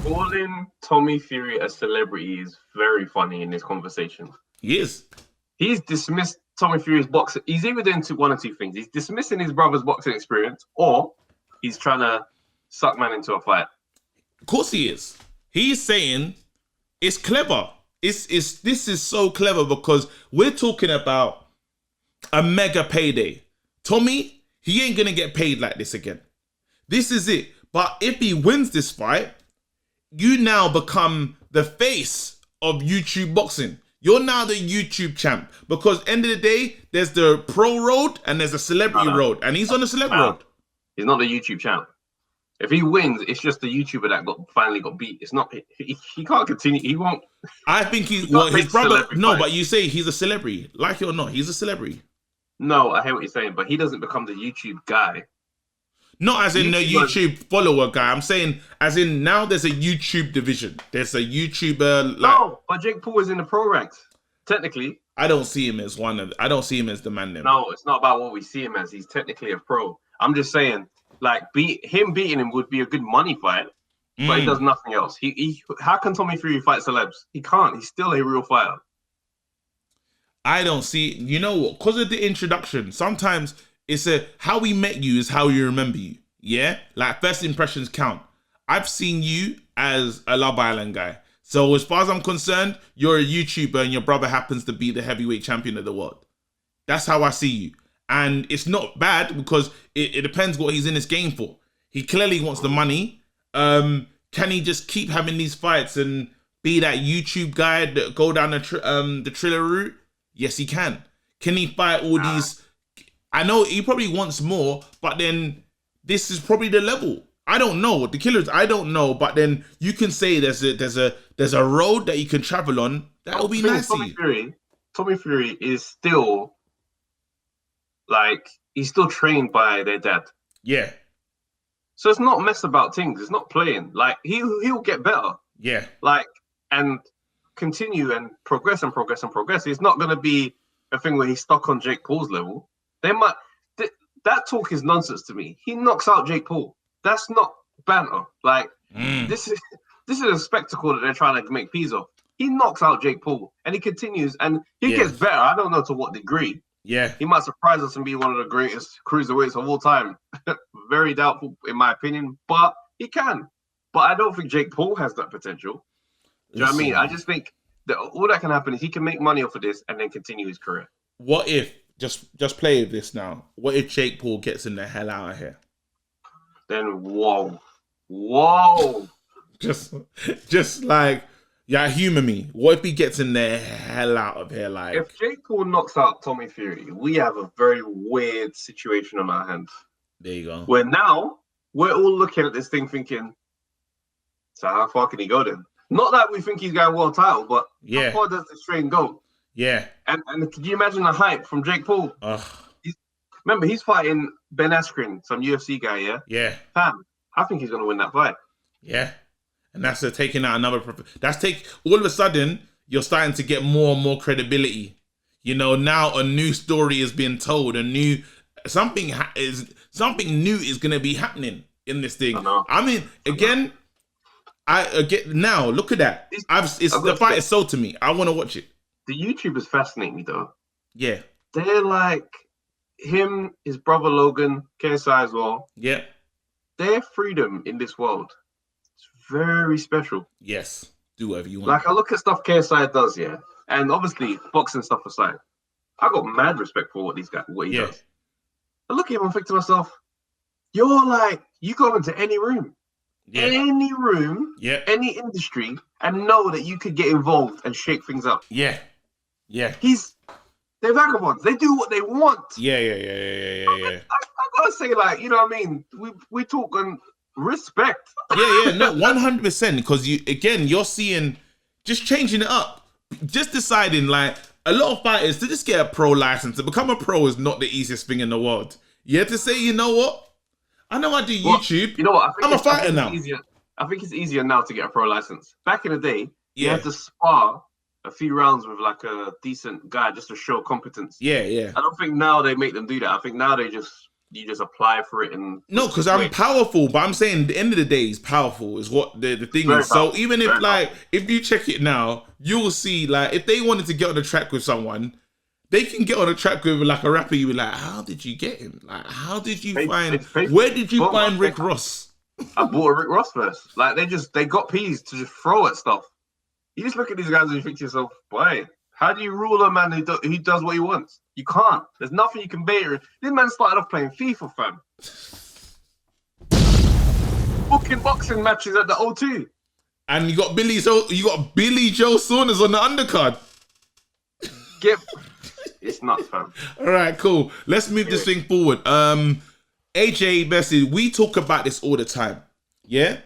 Calling Tommy Fury a celebrity is very funny in this conversation. He is. He's dismissed Tommy Fury's boxing. He's either doing one or two things. He's dismissing his brother's boxing experience, or he's trying to suck man into a fight. Of course he is. He's saying it's clever. This is so clever because we're talking about a mega payday. Tommy, he ain't gonna get paid like this again. This is it. But if he wins this fight, you now become the face of YouTube boxing. You're now the YouTube champ because end of the day, there's the pro road and there's a celebrity road, and he's on the celeb road. He's not the YouTube champ. If he wins, it's just the YouTuber that finally got beat. It's not. He can't continue. He won't. I think his brother. No, but you say he's a celebrity, like it or not. He's a celebrity. No, I hear what you're saying, but he doesn't become the YouTube guy. Not as in the YouTube follower guy. I'm saying as in now there's a YouTube division. There's a YouTuber. No, but Jake Paul is in the pro ranks. Technically. I don't see him as I don't see him as the man there. No, it's not about what we see him as. He's technically a pro. I'm just saying, like, beating him would be a good money fight, but he does nothing else. How can Tommy Fury fight celebs? He can't. He's still a real fighter. I don't see. You know what? Because of the introduction, sometimes it's how we met you is how we remember you. Yeah? Like, first impressions count. I've seen you as a Love Island guy. So as far as I'm concerned, you're a YouTuber and your brother happens to be the heavyweight champion of the world. That's how I see you. And it's not bad because it depends what he's in this game for. He clearly wants the money. Can he just keep having these fights and be that YouTube guy that go down the Triller route? Yes, he can. Can he fight all these... I know he probably wants more, but then this is probably the level. I don't know the killers. I don't know, but then you can say there's a road that you can travel on. That would be nice. Tommy Fury is still like he's still trained by their dad. Yeah. So it's not mess about things. It's not playing. Like he'll get better. Yeah. Like and continue and progress and progress and progress. It's not going to be a thing where he's stuck on Jake Paul's level. They might. That talk is nonsense to me. He knocks out Jake Paul. That's not banter. Like this is a spectacle that they're trying to make peas of. He knocks out Jake Paul and he continues and he gets better. I don't know to what degree. Yeah. He might surprise us and be one of the greatest cruiserweights of all time. Very doubtful in my opinion, but he can. But I don't think Jake Paul has that potential. Do you know what I mean? I just think that all that can happen is he can make money off of this and then continue his career. What if, just play with this now, what if Jake Paul gets in the hell out of here? Then whoa. just like, yeah, humor me. What if he gets in the hell out of here? Like, if Jake Paul knocks out Tommy Fury, we have a very weird situation on our hands. There you go. Where now we're all looking at this thing thinking, so how far can he go then? Not that we think he's going world title, but how far does this train go? Yeah. And can you imagine the hype from Jake Paul? Remember, he's fighting Ben Askren, some UFC guy, yeah? Yeah. Fam, I think he's going to win that fight. Yeah. And that's taking out another... all of a sudden, you're starting to get more and more credibility. You know, now a new story is being told. Something new is going to be happening in this thing. I mean, again... now look at that. The fight is sold to me. I want to watch it. The YouTubers fascinate me though. Yeah. They're like him, his brother Logan, KSI as well. Yeah. Their freedom in this world is very special. Yes. Do whatever you want. Like I look at stuff KSI does, yeah. And obviously boxing stuff aside, I got mad respect for what he does. I look at him and think to myself, you're like, you go into any room. Yeah. Any room, any industry, and know that you could get involved and shake things up. Yeah. They're vagabonds. They do what they want. Yeah. I gotta say, like, you know what I mean? We talk on respect. No, 100%. Because you're seeing, just changing it up, just deciding, like, a lot of fighters to just get a pro license, to become a pro is not the easiest thing in the world. You have to say, you know what? I know I do YouTube. You know what? I'm a fighter now. I think it's easier now to get a pro license. Back in the day, you had to spar a few rounds with like a decent guy just to show competence. Yeah. I don't think now they make them do that. I think now you just apply for it and because I'm powerful, but I'm saying at the end of the day, he's powerful is what the thing is. So even if you check it now, you will see like if they wanted to get on the track with someone. They can get on a track with like a rapper. You be like, how did you get him? Like, how did you find? Where did you find Rick Ross? I bought a Rick Ross first. Like they got peas to just throw at stuff. You just look at these guys and you think to yourself, boy, how do you rule a man who does what he wants? You can't. There's nothing you can bait. This man started off playing FIFA, fam. Booking boxing matches at the O2. And you got Billy Joe Saunders on the undercard. It's nuts, fam. All right, cool. Let's move this thing forward. AJ versus, we talk about this all the time. Yeah?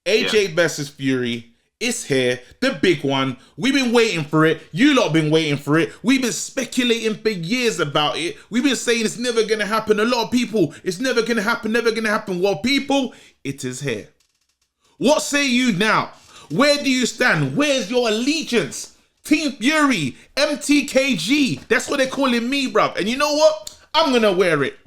AJ versus Fury is here. The big one. We've been waiting for it. You lot been waiting for it. We've been speculating for years about it. We've been saying it's never going to happen. A lot of people, it's never going to happen, never going to happen. Well, people, it is here. What say you now? Where do you stand? Where's your allegiance? Team Fury, MTKG. That's what they're calling me, bruv. And you know what? I'm going to wear it.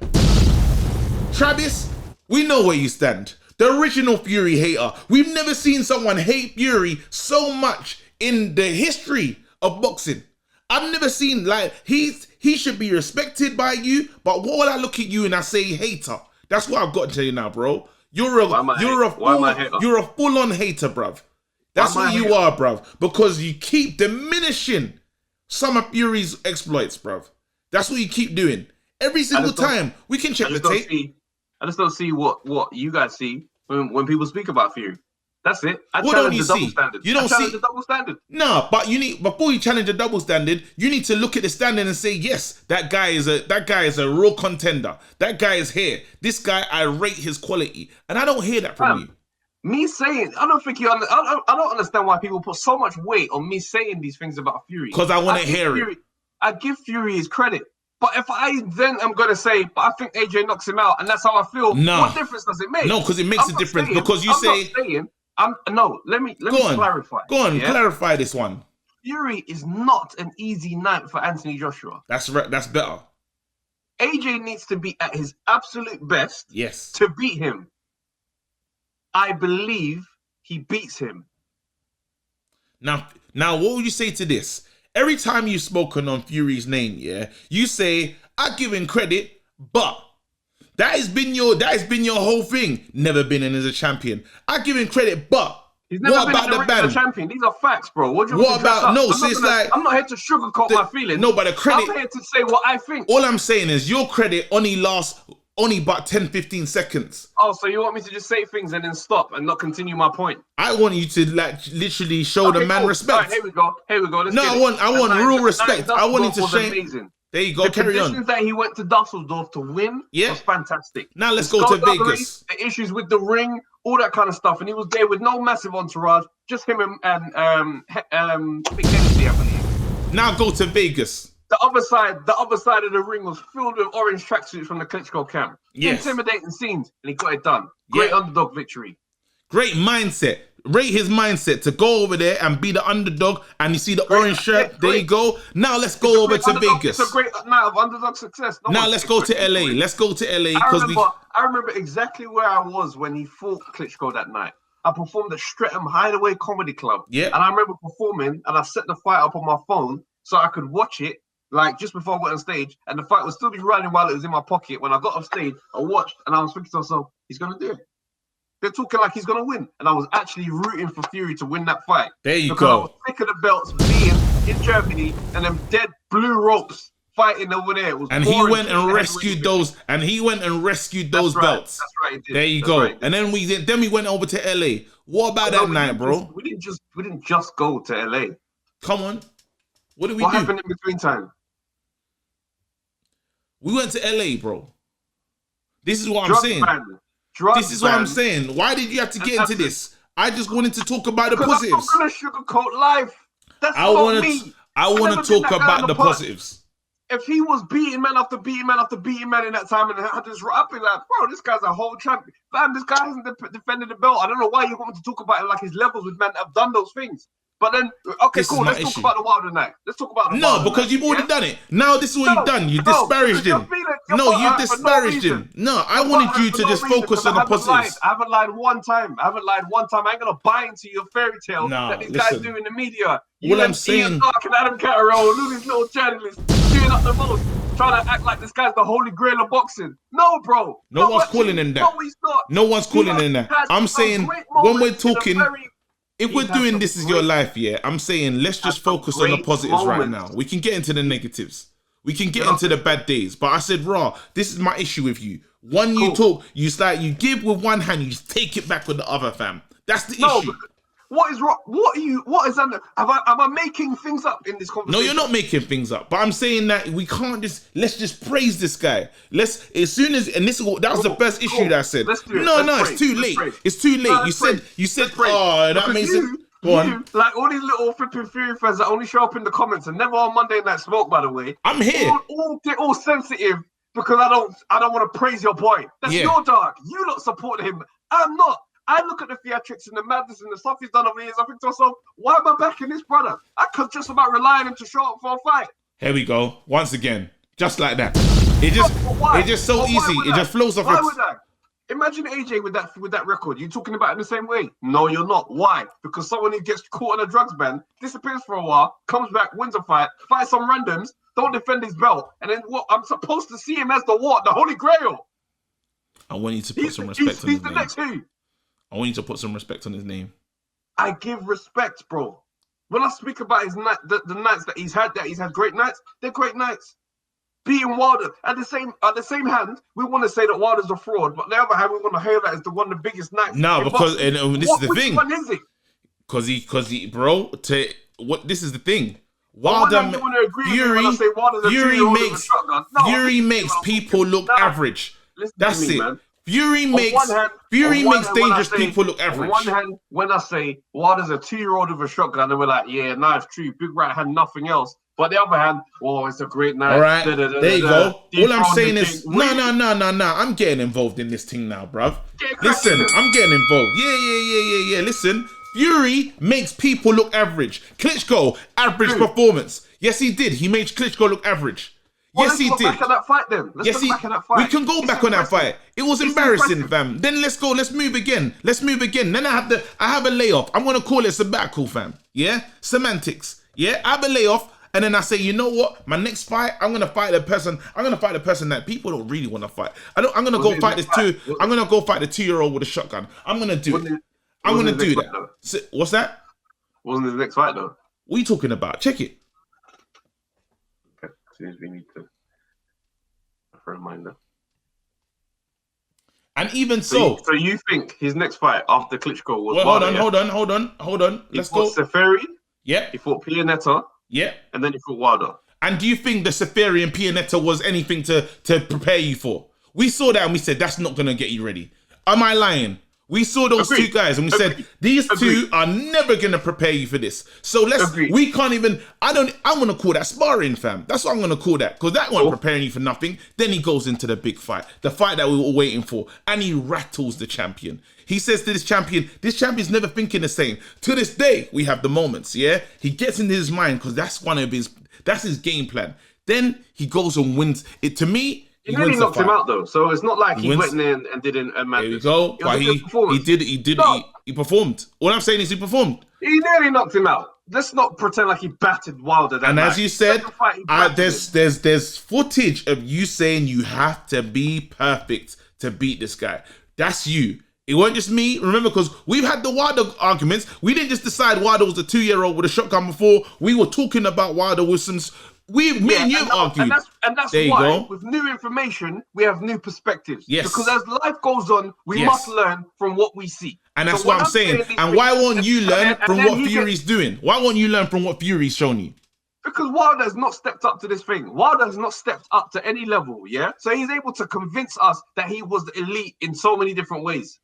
Travis, we know where you stand. The original Fury hater. We've never seen someone hate Fury so much in the history of boxing. I've never seen, like, he should be respected by you, but what would I look at you and I say hater? That's what I've got to tell you now, bro. You're a full-on hater, bruv. That's what you are, bruv. Because you keep diminishing some of Fury's exploits, bruv. That's what you keep doing. Every single time. We can check the tape. I just don't see what you guys see when people speak about Fury. That's it. I What don't challenge you the double see? standard. You don't I challenge see the double standard. No, but you need before you challenge a double standard, you need to look at the standard and say, yes, that guy is a real contender. That guy is here. This guy, I rate his quality, and I don't hear that from you. Me saying, I don't think I don't understand why people put so much weight on me saying these things about Fury. Because I want to hear it. I give Fury his credit. But if I then am going to say, but I think AJ knocks him out and that's how I feel, what difference does it make? No, because it makes a difference. Because you say... Let me clarify. Go on, clarify this one. Fury is not an easy night for Anthony Joshua. That's right, that's better. AJ needs to be at his absolute best yes, to beat him. I believe he beats him. Now, what would you say to this? Every time you've spoken on Fury's name, yeah, you say, I give him credit, but that has been your whole thing. Never been in as a champion. I give him credit, but he's never been in the ring as a champion. These are facts, bro. What about no? So it's like I'm not here to sugarcoat my feelings. No, but the credit. I'm here to say what I think. All I'm saying is your credit only lasts about 10-15 seconds. Oh, so you want me to just say things and then stop and not continue my point? I want you to literally show the man respect. All right, here we go. I want real respect. I want him to show. Amazing. There you go. The Carry on. conditions that he went to Dusseldorf to win was fantastic. Now let's go to Vegas. The issues with the ring, all that kind of stuff, and he was there with no massive entourage, just him and Mick Kennedy, I believe. Now go to Vegas. The other side of the ring was filled with orange tracksuits from the Klitschko camp. Yes. Intimidating scenes, and he got it done. Great underdog victory. Great mindset. Rate his mindset to go over there and be the underdog, and you see the orange shirt. There you go. Now let's go over to Vegas. It's a great night of underdog success. Now let's go to LA. Let's go to LA I remember exactly where I was when he fought Klitschko that night. I performed at Streatham Hideaway Comedy Club. Yeah. And I remember performing, and I set the fight up on my phone so I could watch it. Like just before I went on stage, and the fight was still be running while it was in my pocket. When I got off stage, I watched, and I was thinking to myself, he's gonna do it. They're talking like he's gonna win, and I was actually rooting for Fury to win that fight. There you because go. I was sick of the belts being in Germany and them dead blue ropes fighting over there. It was and he went and rescued those. And he went and rescued those belts. That's right. He did. There you go. Right, and then we went over to LA. What about that night, bro? We didn't just go to LA. Come on. What did we do? What happened in between time? We went to LA, bro. This is what I'm saying. This is what I'm saying. Why did you have to get into this? I just wanted to talk about the positives. I'm not gonna sugarcoat life. That's not me. I want to talk about the positives. If he was beating man after beating man after beating man in that time and had this, I'd be like, bro, this guy's a whole champion. Fam, this guy hasn't defended the belt. I don't know why you want me to talk about it like his levels with men that have done those things. But then, okay, cool. Let's talk about the Wilder night. Let's talk about the Wilder because night, you've already done it. Now this is what you've done. You disparaged him. No, you disparaged him. No, I wanted you to just focus on the positives. I haven't lied one time. I ain't gonna buy into your fairy tale that these guys do in the media. What I'm saying, Dark and Adam Catterall and all these little journalists doing up the most, trying to act like this guy's the holy grail of boxing. No, bro. No one's calling him that. No, he's not. No one's calling him that. I'm saying when we're talking. If we're doing This Is Your Life, I'm saying let's just focus on the positives right now. We can get into the negatives. We can get into the bad days. But I said, this is my issue with you. When you talk, you give with one hand, you just take it back with the other, fam. That's the issue. What is wrong? What is under? Am I making things up in this conversation? No, you're not making things up. But I'm saying that we can't let's just praise this guy. That was the first issue that I said. It's too late. It's too late. You said, that makes it. Go on. Like all these little flipping Fury fans that only show up in the comments and never on Monday Night Smoke, by the way. I'm here. They're all sensitive because I don't want to praise your boy. That's your dog. You don't support him. I'm not. I look at the theatrics and the madness and the stuff he's done over the years. I think to myself, why am I backing this brother? I could just about rely on him to show up for a fight. Here we go. Once again. Just like that. It's just so easy. It just flows off. Why would I? Imagine AJ with that record. You talking about it in the same way? No, you're not. Why? Because someone who gets caught on a drugs ban, disappears for a while, comes back, wins a fight, fights some randoms, don't defend his belt, and then what? I'm supposed to see him as the Holy Grail. I want you to put some respect on his name. He's the next who? I want you to put some respect on his name. I give respect, bro. When I speak about his night, the nights that he's had great nights, they're great nights. beating Wilder. At the same hand, we want to say that Wilder's a fraud, but on the other hand, we want to hail that as one of the biggest nights. No, because this is the thing. Which one is it? Because he, bro, this is the thing. Wilder, Fury makes people look average. That's it. Man. Fury makes dangerous people look average. On one hand, when I say Wilder's a 2-year-old with a shotgun, and we're like, yeah, no, it's true. Big right hand, nothing else. But the other hand, it's a great night. All right, there you go. All I'm saying is, no. I'm getting involved in this thing now, bruv. Listen, I'm getting involved. Yeah. Listen, Fury makes people look average. Klitschko, average performance. Yes, he did. He made Klitschko look average. Yes, he did. Back on that fight, then. Let's go back on that fight. We can go back on that fight. It was embarrassing, fam. Then let's go. Let's move again. Then I have a layoff. I'm gonna call it sabbatical, fam. Yeah, semantics. Yeah, I have a layoff. And then I say, you know what? My next fight, I'm gonna fight the person that people don't really want to fight. I'm gonna go fight this two. I'm gonna go fight the 2-year-old with a shotgun. I'm gonna do it. I'm gonna do that. What's that? Wasn't his next fight though? What are you talking about? Check it. Okay, seems we need to for a reminder. And even so you think his next fight after Klitschko was? Well, hold on. Let's go. Seferi. Yeah. He fought Pianetta. Yeah. And then he fought Wilder. And do you think the Seferi and Pianetta was anything to prepare you for? We saw that and we said, that's not going to get you ready. Am I lying? We saw those two guys and we said, these two are never going to prepare you for this. So we can't even, I'm going to call that sparring, fam. That's what I'm going to call that. Because that wasn't preparing you for nothing. Then he goes into the big fight. The fight that we were all waiting for. And he rattles the champion. He says to this champion's never thinking the same. To this day, we have the moments, yeah? He gets into his mind because that's his game plan. Then he goes and wins. It to me, he really knocked him out though, so it's not like he went in and didn't. There we go. But he performed. All I'm saying is he performed. He nearly knocked him out. Let's not pretend like he battered Wilder. And as you said, there's footage of you saying you have to be perfect to beat this guy. That's you. It wasn't just me. Remember, because we've had the Wilder arguments. We didn't just decide Wilder was a 2-year-old with a shotgun before. We were talking about Wilder with some. Me and you argued. And that's why, with new information, we have new perspectives. Yes. Because as life goes on, we must learn from what we see. And that's what I'm saying. And why won't you learn from what Fury's doing? Why won't you learn from what Fury's shown you? Because Wilder has not stepped up to this thing. Wilder has not stepped up to any level, yeah? So he's able to convince us that he was elite in so many different ways.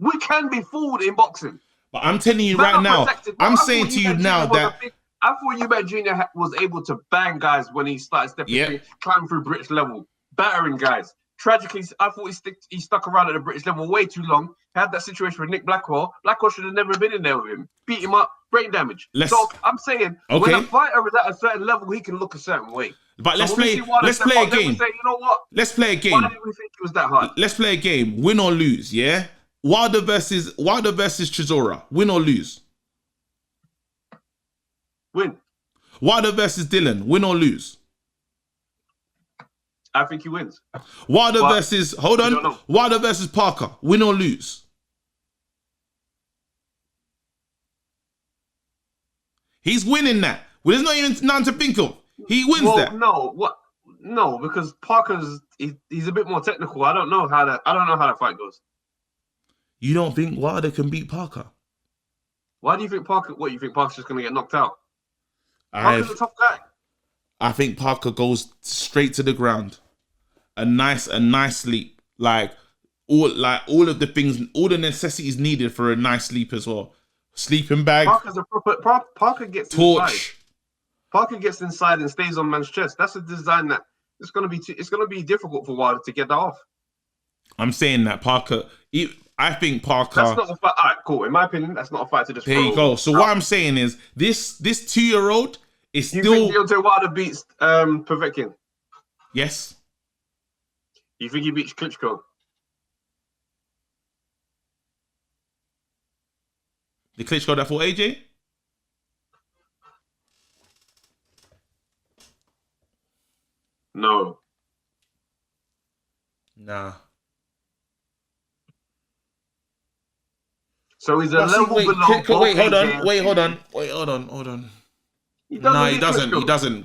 We can be fooled in boxing. But I'm telling you right now, I'm saying to you now that... I thought Eubank Jr. was able to bang guys when he started stepping through, climbing through British level, battering guys. Tragically, I thought he stuck around at the British level way too long. Had that situation with Nick Blackwell. Blackwell should have never been in there with him. Beat him up, brain damage. So I'm saying, when a fighter is at a certain level, he can look a certain way. But let's play a game. Say, you know what? Let's play a game. Why did we think it was that hard? Let's play a game. Win or lose, yeah? Wilder versus Chisora. Win or lose? Win. Wilder versus Dylan. Win or lose? I think he wins. Wilder versus... Hold on. Wilder versus Parker. Win or lose? He's winning that. Well, there's not even none to think of. He wins that. No, because Parker's... He's a bit more technical. I don't know how the fight goes. You don't think Wilder can beat Parker? Why do you think Parker... What, you think Parker's just going to get knocked out? Parker's a tough guy. I think Parker goes straight to the ground. A nice sleep. Like all of the things, all the necessities needed for a nice sleep as well. Sleeping bag. Parker's a proper... Parker gets torch. Inside. Parker gets inside and stays on man's chest. That's a design that it's gonna be difficult for Wilder to get that off. I'm saying that Parker... I think Parker... That's not a fight. All right, cool. In my opinion, that's not a fight to just... There you go. So what I'm saying is, this 2-year-old is still... You think Deontay Wilder beats Povetkin? Yes. You think he beats Klitschko? The Klitschko that fought AJ? No. Nah. So he's a level below. Wait, hold on. No, he doesn't.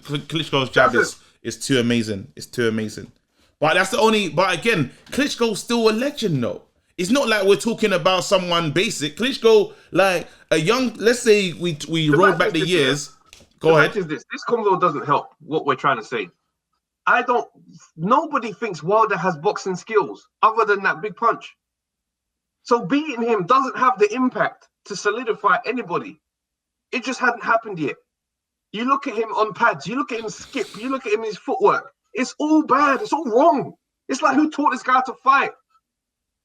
Klitschko's jab is It's too amazing. It's too amazing. But that's the only. But again, Klitschko's still a legend, though. It's not like we're talking about someone basic. Klitschko, like a young. Let's say we roll back the years. Go ahead. This convo doesn't help what we're trying to say. Nobody thinks Wilder has boxing skills other than that big punch. So beating him doesn't have the impact to solidify anybody. It just hadn't happened yet. You look at him on pads, you look at him skip, you look at him in his footwork. It's all bad. It's all wrong. It's like, who taught this guy to fight?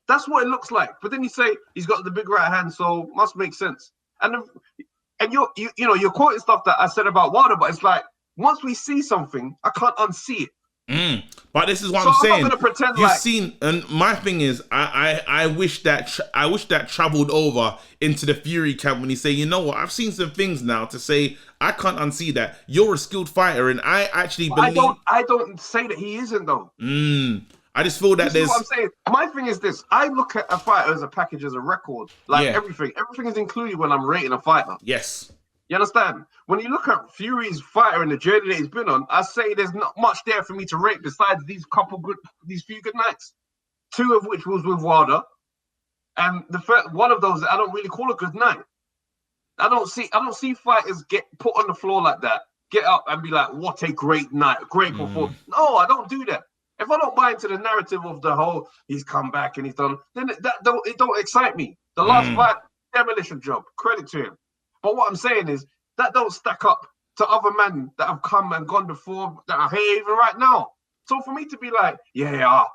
That's what it looks like. But then you say he's got the big right hand, so must make sense. And you're quoting stuff that I said about Wilder, but it's like, once we see something, I can't unsee it. But this is what I'm saying. Not gonna pretend You've like... seen, and my thing is, I wish that traveled over into the Fury camp when he say, you know what, I've seen some things now to say I can't unsee that. You're a skilled fighter, and I actually believe. I don't say that he isn't though. I just feel that there's. What I'm saying. My thing is this: I look at a fighter as a package, as a record, like everything. Everything is included when I'm rating a fighter. Yes. You understand? When you look at Fury's fighter and the journey that he's been on, I say there's not much there for me to rate besides these few good nights. Two of which was with Wilder, and the first one of those I don't really call a good night. I don't see fighters get put on the floor like that, get up and be like, "What a great night, great performance." No, I don't do that. If I don't buy into the narrative of the whole he's come back and he's done, then it don't excite me. The last fight, demolition job, credit to him. But what I'm saying is that don't stack up to other men that have come and gone before that are here even right now. So for me to be like, I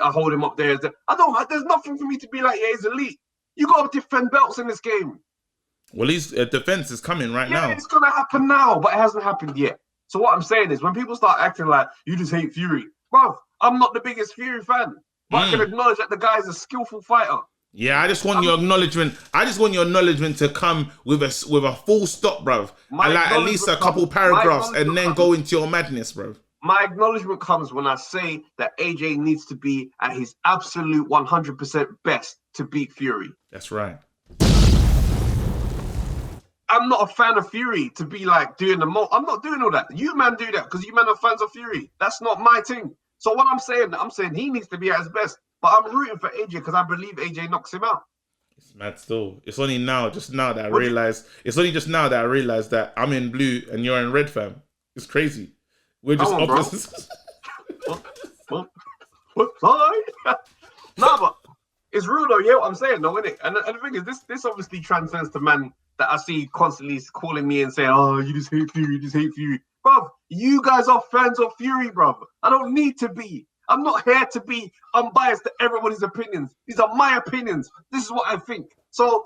hold him up there. There's nothing for me to be like, he's elite. You got to defend belts in this game. Well, his defense is coming right now. Yeah, it's going to happen now, but it hasn't happened yet. So what I'm saying is when people start acting like, you just hate Fury. Bro, I'm not the biggest Fury fan, but I can acknowledge that the guy is a skillful fighter. Yeah, I just want your acknowledgement. I just want your acknowledgement to come with a full stop, bruv. And like at least a couple paragraphs and then go into your madness, bruv. My acknowledgement comes when I say that AJ needs to be at his absolute 100% best to beat Fury. That's right. I'm not a fan of Fury to be like doing I'm not doing all that. You man do that because you man are fans of Fury. That's not my thing. So what I'm saying he needs to be at his best. But I'm rooting for AJ because I believe AJ knocks him out. It's mad still. It's only just now that I realized. It's only just now that I realized that I'm in blue and you're in red, fam. It's crazy. We're just opposites. Sorry. No, but it's real though. Yeah, what I'm saying though, isn't it? And the thing is, this obviously transcends to man that I see constantly calling me and saying, "Oh, you just hate Fury, you just hate Fury." Bruv, you guys are fans of Fury, bruv. I don't need to be. I'm not here to be unbiased to everybody's opinions. These are my opinions. This is what I think. So,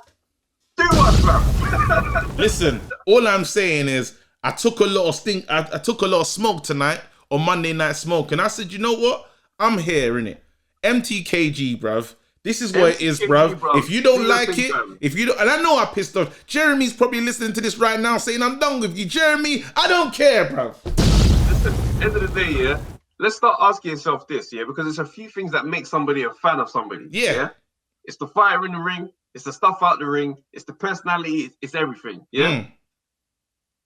do what, bro. Listen, all I'm saying is I took a lot of I took a lot of smoke tonight on Monday Night Smoke, and I said, you know what? I'm here, innit? MTKG, bruv. This is what it is, bruv. If you don't like it, and I know I pissed off. Jeremy's probably listening to this right now saying, I'm done with you. Jeremy, I don't care, bruv. Listen, end of the day, yeah? Let's start asking yourself this, yeah? Because there's a few things that make somebody a fan of somebody. Yeah. It's the fire in the ring. It's the stuff out the ring. It's the personality. It's everything, yeah?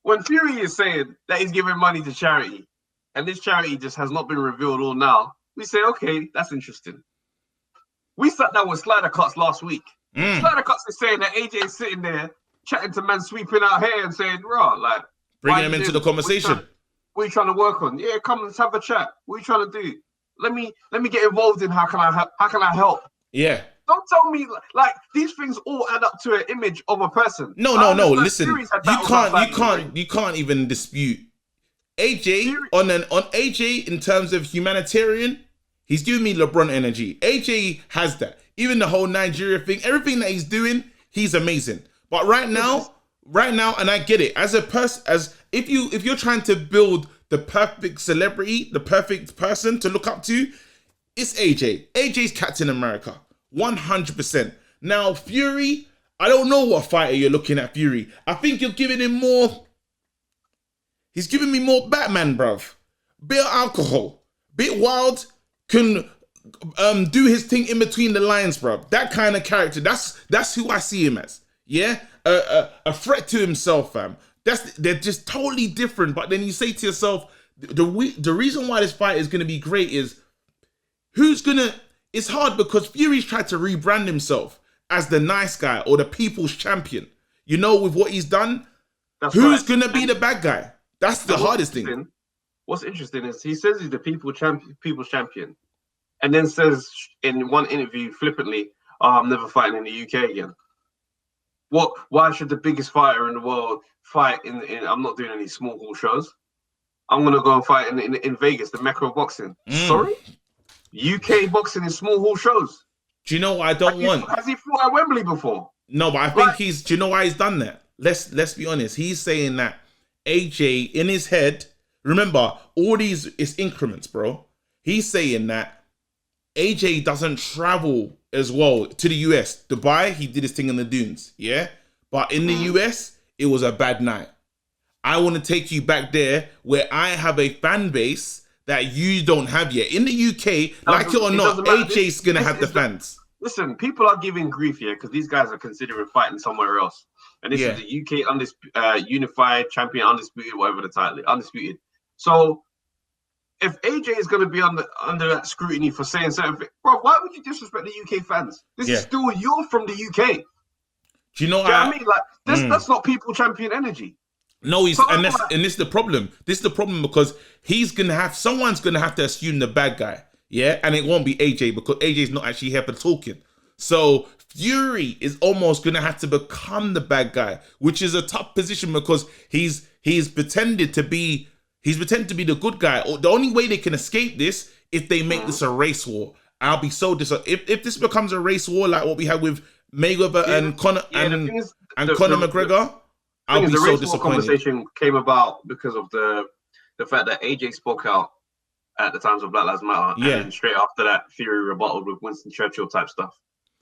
When Fury is saying that he's giving money to charity, and this charity just has not been revealed all now, we say, okay, that's interesting. We sat down with Slider Cuts last week. Slider Cuts is saying that AJ is sitting there chatting to men sweeping out hair and saying, "Raw, like bringing them into the conversation. What are you trying to work on? Yeah, come, let's have a chat. What are you trying to do? Let me get involved in how can I help? Yeah. Don't tell me like these things all add up to an image of a person. No. Listen, you can't even dispute AJ on AJ in terms of humanitarian. He's giving me LeBron energy. AJ has that. Even the whole Nigeria thing, everything that he's doing, he's amazing. But right now, and I get it. As a person, if you're trying to build the perfect celebrity, the perfect person to look up to, it's AJ. AJ's Captain America, 100%. Now Fury, I don't know what fighter you're looking at. Fury, I think you're giving him more. He's giving me more Batman, bruv. Bit of alcohol, bit wild. Can do his thing in between the lines, bro. That kind of character. That's who I see him as. Yeah, a threat to himself, fam. They're just totally different. But then you say to yourself, the reason why this fight is gonna be great is it's hard because Fury's tried to rebrand himself as the nice guy or the people's champion. You know, with what he's done, who's gonna be the bad guy? That's the hardest thing. What's interesting is he says he's the people's champion, and then says in one interview flippantly, "Oh, I'm never fighting in the UK again." Why should the biggest fighter in the world fight in I'm not doing any small hall shows. I'm gonna go and fight in Vegas, the Mecca of boxing. Sorry? UK boxing in small hall shows. Do you know what I don't want? Has he fought at Wembley before? No, but I think do you know why he's done that? Let's be honest. He's saying that AJ in his head, remember, all these is increments, bro. He's saying that AJ doesn't travel as well to the US. Dubai, he did his thing in the dunes, yeah? But in the US, it was a bad night. I want to take you back there where I have a fan base that you don't have yet. In the UK, like it or not, AJ's going to have the fans. Listen, people are giving grief here because these guys are considering fighting somewhere else. And this is the UK Unified Champion, Undisputed, whatever the title is, Undisputed. So if AJ is going to be under that scrutiny for saying something, bro, why would you disrespect the UK fans? This is still, you're from the UK. Do you know what I mean? Like, that's not people champion energy. No, this is the problem. This is the problem because someone's gonna have to assume the bad guy, yeah, and it won't be AJ because AJ's not actually here for talking. So Fury is almost gonna have to become the bad guy, which is a tough position because he's pretended to be the good guy. The only way they can escape this if they make this a race war. I'll be so if this becomes a race war like what we had with Mayweather and Conor Conor McGregor. I'll be so disappointed. The conversation came about because of the fact that AJ spoke out at the times of Black Lives Matter, and straight after that, Fury rebutted with Winston Churchill type stuff.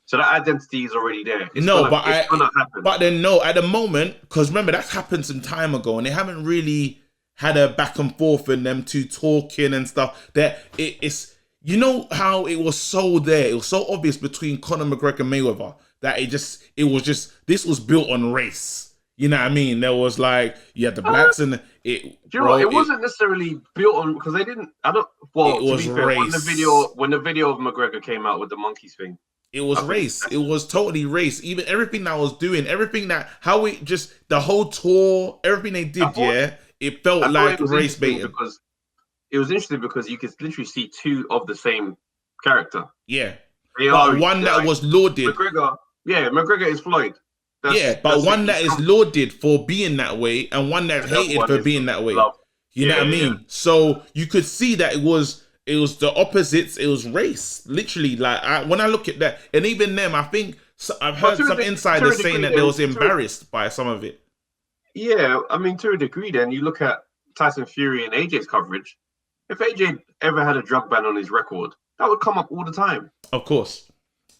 So that identity is already there. It's gonna happen. But then at the moment, because remember that's happened some time ago, and they haven't really had a back and forth and them two talking and stuff. That it's you know how it was so there, it was so obvious between Conor McGregor and Mayweather that this was built on race. You know what I mean? There was like you had the blacks and it wasn't necessarily built on because they didn't. It was to be fair, race. When the video of McGregor came out with the monkeys thing, it was race. It was totally race. Even everything that I was doing, the whole tour, everything they did, it felt like race baiting. Because it was interesting because you could literally see two of the same character. Yeah, but one that was lauded. McGregor is Floyd. But one that is lauded for being that way and one that's hated for being that way. You know what I mean? Yeah. So you could see that it was the opposites. It was race, literally. Like when I look at that, and even them, I think I've heard some insiders saying that they was embarrassed by some of it. Yeah, I mean to a degree. Then you look at Tyson Fury and AJ's coverage. If AJ ever had a drug ban on his record, that would come up all the time. Of course.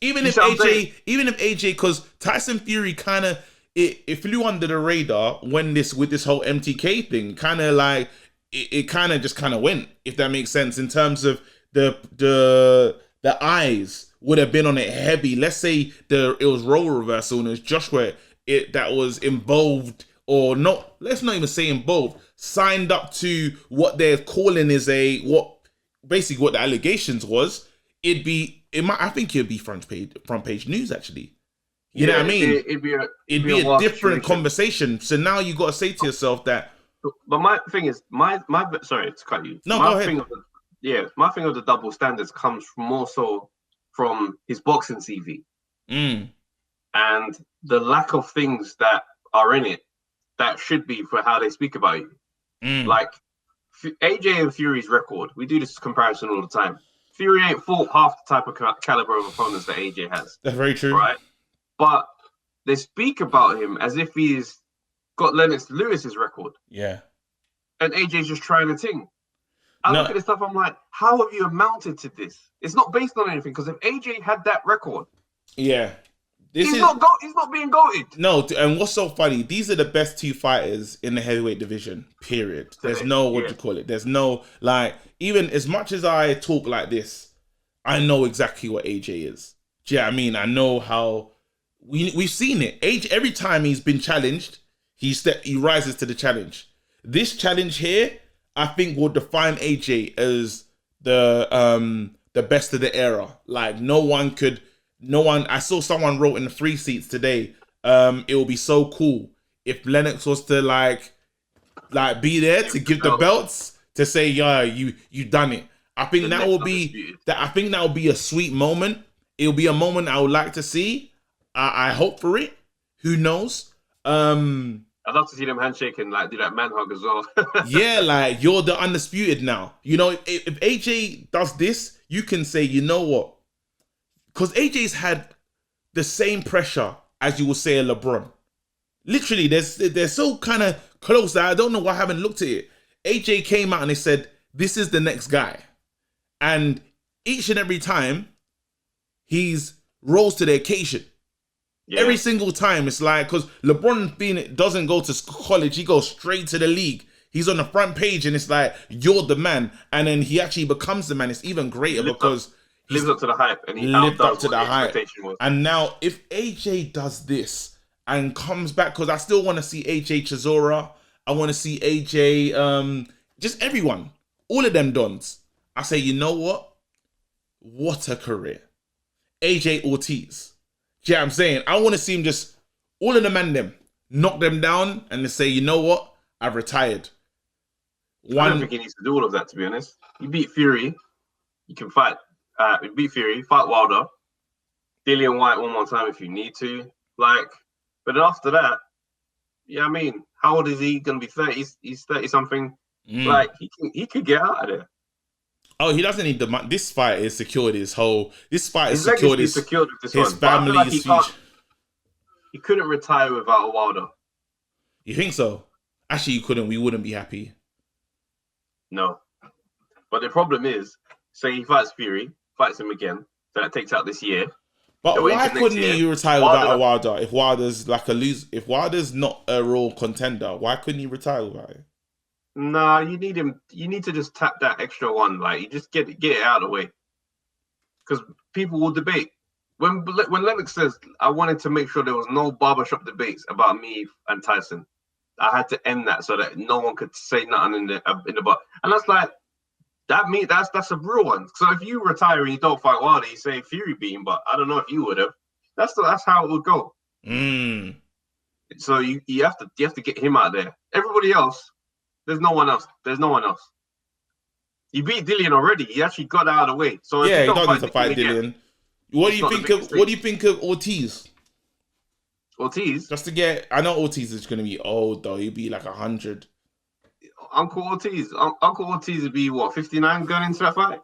Even if AJ, because Tyson Fury kind of it flew under the radar with this whole MTK thing, kind of like it kind of just kind of went, if that makes sense, in terms of the eyes would have been on it heavy. Let's say it was role reversal and it was Joshua that was involved or not. Let's not even say involved. Signed up to what they're calling is basically what the allegations was. I think it'd be front page news actually. You know what I mean? It'd be a different conversation. So now you got to say to yourself that. But my thing is, sorry to cut you. No, go ahead. My thing of the double standards comes more so from his boxing CV, and the lack of things that are in it that should be for how they speak about you. Like AJ and Fury's record, we do this comparison all the time. Fury ain't fought half the type of caliber of opponents that AJ has. That's very true. Right? But they speak about him as if he's got Lennox Lewis's record. Yeah. And AJ's just trying a thing. I look at this stuff, I'm like, how have you amounted to this? It's not based on anything, because if AJ had that record, he's not being goated. No, and what's so funny, these are the best two fighters in the heavyweight division, period. There's no, there's no, like, even as much as I talk like this, I know exactly what AJ is. Do you know what I mean? I know how, we've seen it. AJ, every time he's been challenged, he rises to the challenge. This challenge here, I think will define AJ as the best of the era. Like no one. I saw someone wrote in the free seats today. It will be so cool if Lennox was to like be there to give the belts to say, yeah, you done it. I think that will be a sweet moment. It'll be a moment I would like to see. I hope for it. Who knows? I'd love to see them handshake and like do that man hug as well. Yeah, like you're the undisputed now. You know, if AJ does this, you can say, you know what? Because AJ's had the same pressure as you will say a LeBron. Literally, they're so kind of close that I don't know why I haven't looked at it. AJ came out and they said, this is the next guy. And each and every time, he's rose to the occasion. Yeah. Every single time, it's like, because LeBron doesn't go to college, he goes straight to the league. He's on the front page and it's like, you're the man. And then he actually becomes the man. It's even greater because he lives up to the hype. And he lived up to the hype. And now, if AJ does this and comes back, because I still want to see AJ Chisora, I want to see AJ, just everyone, all of them dons. I say, you know what? What a career. AJ Ortiz. Do you know what I'm saying? I want to see him just, all of them knock them down and say, you know what? I've retired. I don't think he needs to do all of that, to be honest. You beat Fury. You can fight. Beat Fury. Fight Wilder. Dillian White one more time if you need to. Like, but after that, yeah, I mean, how old is he going to be? 30? He's 30-something. Like, he could get out of there. Oh, he doesn't need the money. This fight is secured. This fight is secured. His one. Family's future. He couldn't retire without a Wilder. You think so? Actually, you couldn't. We wouldn't be happy. No. But the problem is, say he fights Fury, fights him again, so that takes out this year. But why couldn't he retire without a Wilder? If Wilder's like if Wilder's not a raw contender, why couldn't he retire without it? Nah, you need him. You need to just tap that extra one. Like, you just get it out of the way. Because people will debate. When Lennox says, I wanted to make sure there was no barbershop debates about me and Tyson, I had to end that so that no one could say nothing in the bar. And that's like, that's a real one. So if you retire and you don't fight Wilder, you say Fury beat him, but I don't know if you would have. That's how it would go. So you have to get him out there. Everybody else. There's no one else. You beat Dillian already. He actually got out of the way. So yeah, you don't need to fight Dillian. What do you think of Ortiz? Ortiz? Just to get, I know Ortiz is going to be old though. He'd be like 100. Uncle Ortiz would be what, 59 going into that fight?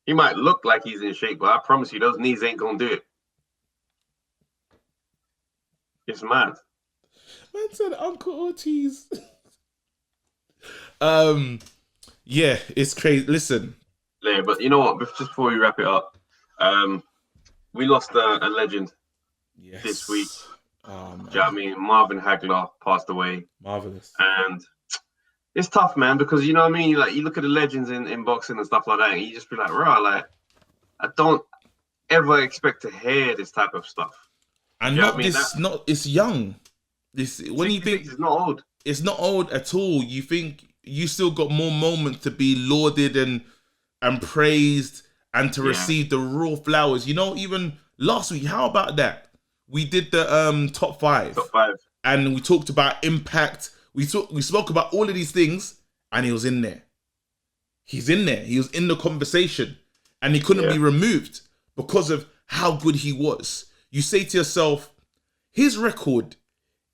He might look like he's in shape, but I promise you, those knees ain't gonna do it. It's mad. Man said Uncle Ortiz. Yeah, it's crazy. Listen. Yeah, but you know what? Just before we wrap it up, we lost a legend this week. Do you know what I mean? Marvin Hagler passed away. Marvelous. And it's tough, man, because you know what I mean? Like, you look at the legends in boxing and stuff like that, and you just be like, right, like, I don't ever expect to hear this type of stuff. And it's young. When you think it's not old. It's not old at all. You think you still got more moments to be lauded and praised and to receive the raw flowers. You know, even last week, how about that? We did the top five. And we talked about impact. We spoke about all of these things, and he was in there. He's in there. He was in the conversation, and he couldn't be removed because of how good he was. You say to yourself, his record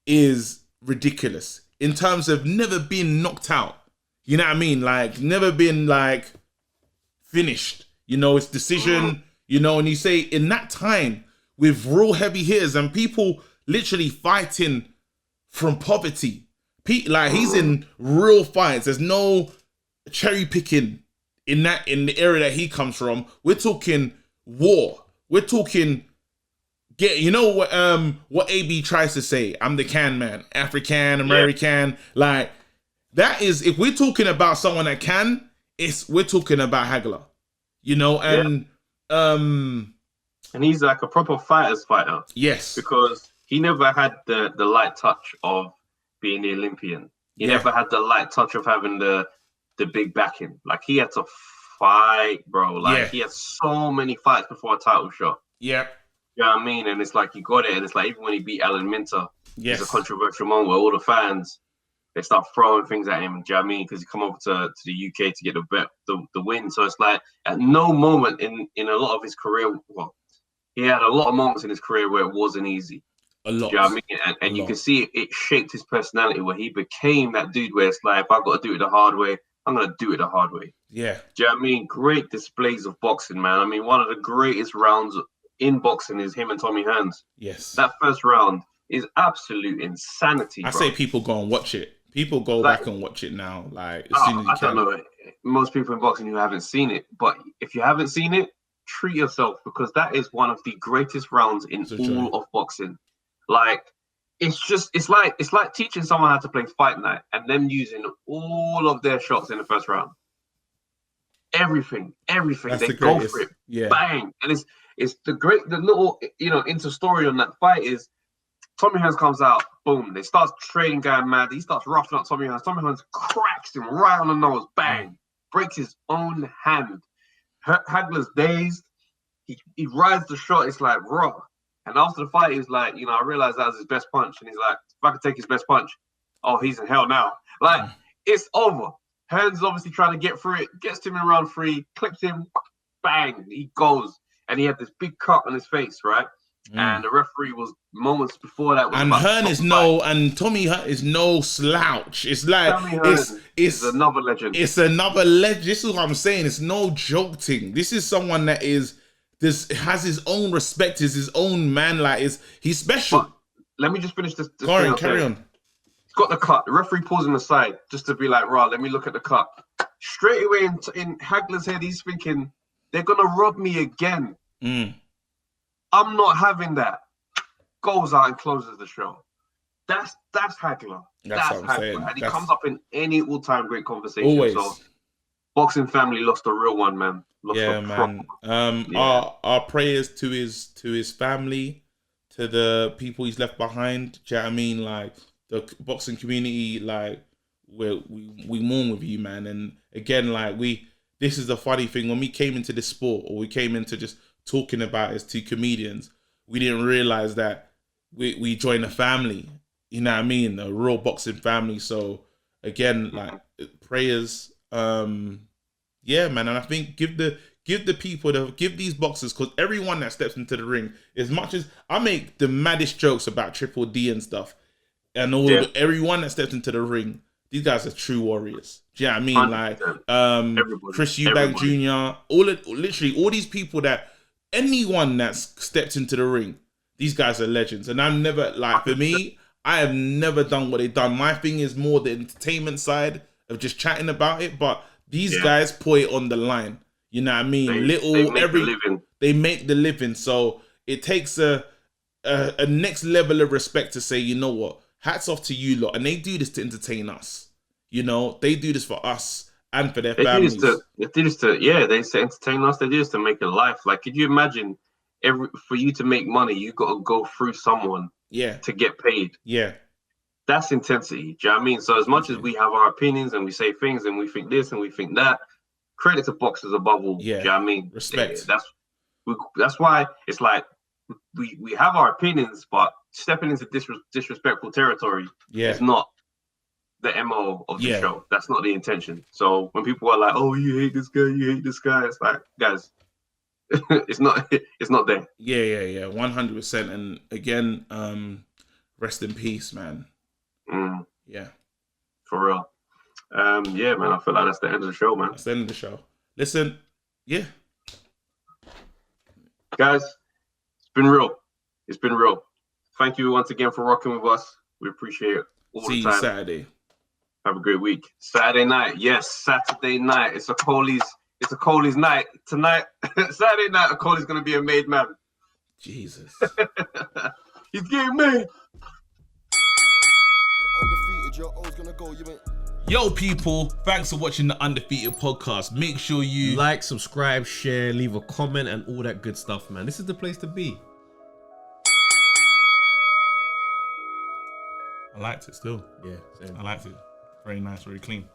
is ridiculous in terms of never being knocked out. You know what I mean? Like, never been like finished. You know, it's decision, you know, and you say in that time with real heavy hitters and people literally fighting from poverty. Like, he's in real fights. There's no cherry picking in the area that he comes from. We're talking war. We're talking you know what AB tries to say? I'm the can man, African, American. Yeah. Like, that is, if we're talking about someone that can, we're talking about Hagler. You know, and he's like a proper fighter. Yes. Because he never had the light touch of being the Olympian. He Yeah. never had the light touch of having the big backing. Like, he had to fight, bro. Like, he had so many fights before a title shot. Yeah. You know what I mean? And it's like, he got it. And it's like, even when he beat Alan Minter, Yes. it's a controversial moment where all the fans, they start throwing things at him. Do you know what I mean? Because he come over to the UK to get the win. So it's like, at no moment in a lot of his career, well, he had a lot of moments in his career where it wasn't easy. A lot. Do you know what I mean? And you can see it shaped his personality, where he became that dude where it's like, if I've got to do it the hard way, I'm going to do it the hard way. Yeah. Do you know what I mean? Great displays of boxing, man. I mean, one of the greatest rounds in boxing is him and Tommy Hearns. Yes. That first round is absolute insanity, I bro. say people go and watch it. People go back and watch it now. Like, as soon as you I can. don't know. Most people in boxing who haven't seen it, but if you haven't seen it, treat yourself, because that is one of the greatest rounds in all of boxing. Like, it's like teaching someone how to play Fight Night and them using all of their shots in the first round. Everything. That's they go for it. Yeah. Bang. And it's the little, inter-story on that fight is Tommy Hearns comes out, boom, they start trading guy mad. He starts roughing up Tommy Hearns. Tommy Hearns cracks him right on the nose, bang, breaks his own hand. Hagler's dazed. He rides the shot. It's like, raw. And after the fight, he's like, I realized that was his best punch. And he's like, if I could take his best punch, oh, he's in hell now. Like, it's over. Hearns is obviously trying to get through it, gets him in round 3, clips him, bang, he goes. And he had this big cut on his face, right? And the referee was moments before that. And Hearn is and Tommy Hearn is no slouch. It's like, it's another legend. It's another legend. This is what I'm saying. It's no joking. This is someone that has his own respect, is his own man. Like, he's special. But let me just finish this. Carry on. He's got the cut. The referee pulls him aside just to be like, right, let me look at the cut. Straight away in Hagler's head, he's thinking, they're going to rob me again. I'm not having that. Goes out and closes the show. That's Hagler. That's what I'm Hagler. saying. And he comes up in any all-time great conversation. Always. So, boxing family lost a real one, man. Our prayers to his family, to the people he's left behind. Do you know what I mean? Like, the boxing community, like, we mourn with you, man. And again, like, this is the funny thing. When we came into this sport, or we came into just talking about it as two comedians, we didn't realize that we joined a family. You know what I mean? A real boxing family. So again, like, prayers. Yeah, man. And I think give these boxers, because everyone that steps into the ring, as much as I make the maddest jokes about Triple D and stuff, and everyone that steps into the ring, these guys are true warriors. Do you know what I mean? 100%. Like, Chris Eubank Jr., literally all these people that, anyone that's stepped into the ring, these guys are legends. And I've never, like, for me, I have never done what they've done. My thing is more the entertainment side of just chatting about it. But these guys put it on the line. You know what I mean? They make the living. So it takes a next level of respect to say, you know what? Hats off to you lot. And they do this to entertain us. You know, they do this for us and for their families. They do this to entertain us. They do this to make a life. Like, could you imagine, for you to make money, you got to go through someone to get paid. Yeah. That's intensity. Do you know what I mean? So as much as we have our opinions and we say things and we think this and we think that, credit to boxers above all. Yeah. Do you know what I mean? Respect. That's why it's like, we have our opinions, but stepping into disrespectful territory is not the MO of the show. That's not the intention. So when people are like, "Oh, you hate this guy," it's like, guys, it's not there. Yeah, 100%. And again, rest in peace, man. Yeah, for real. Yeah, man. I feel like that's the end of the show, man. That's the end of the show. Listen, guys, it's been real. It's been real. Thank you once again for rocking with us. We appreciate it all the time. See you Saturday. Have a great week. Saturday night. Yes, Saturday night. It's Okolie's night. Tonight, Saturday night, Okolie's going to be a made man. Jesus. He's getting made. Undefeated, you're always going to go. You ain't... Yo, people, thanks for watching the Undefeated podcast. Make sure you like, subscribe, share, leave a comment, and all that good stuff, man. This is the place to be. I liked it still. Yeah, same. I liked it. Very nice, very clean.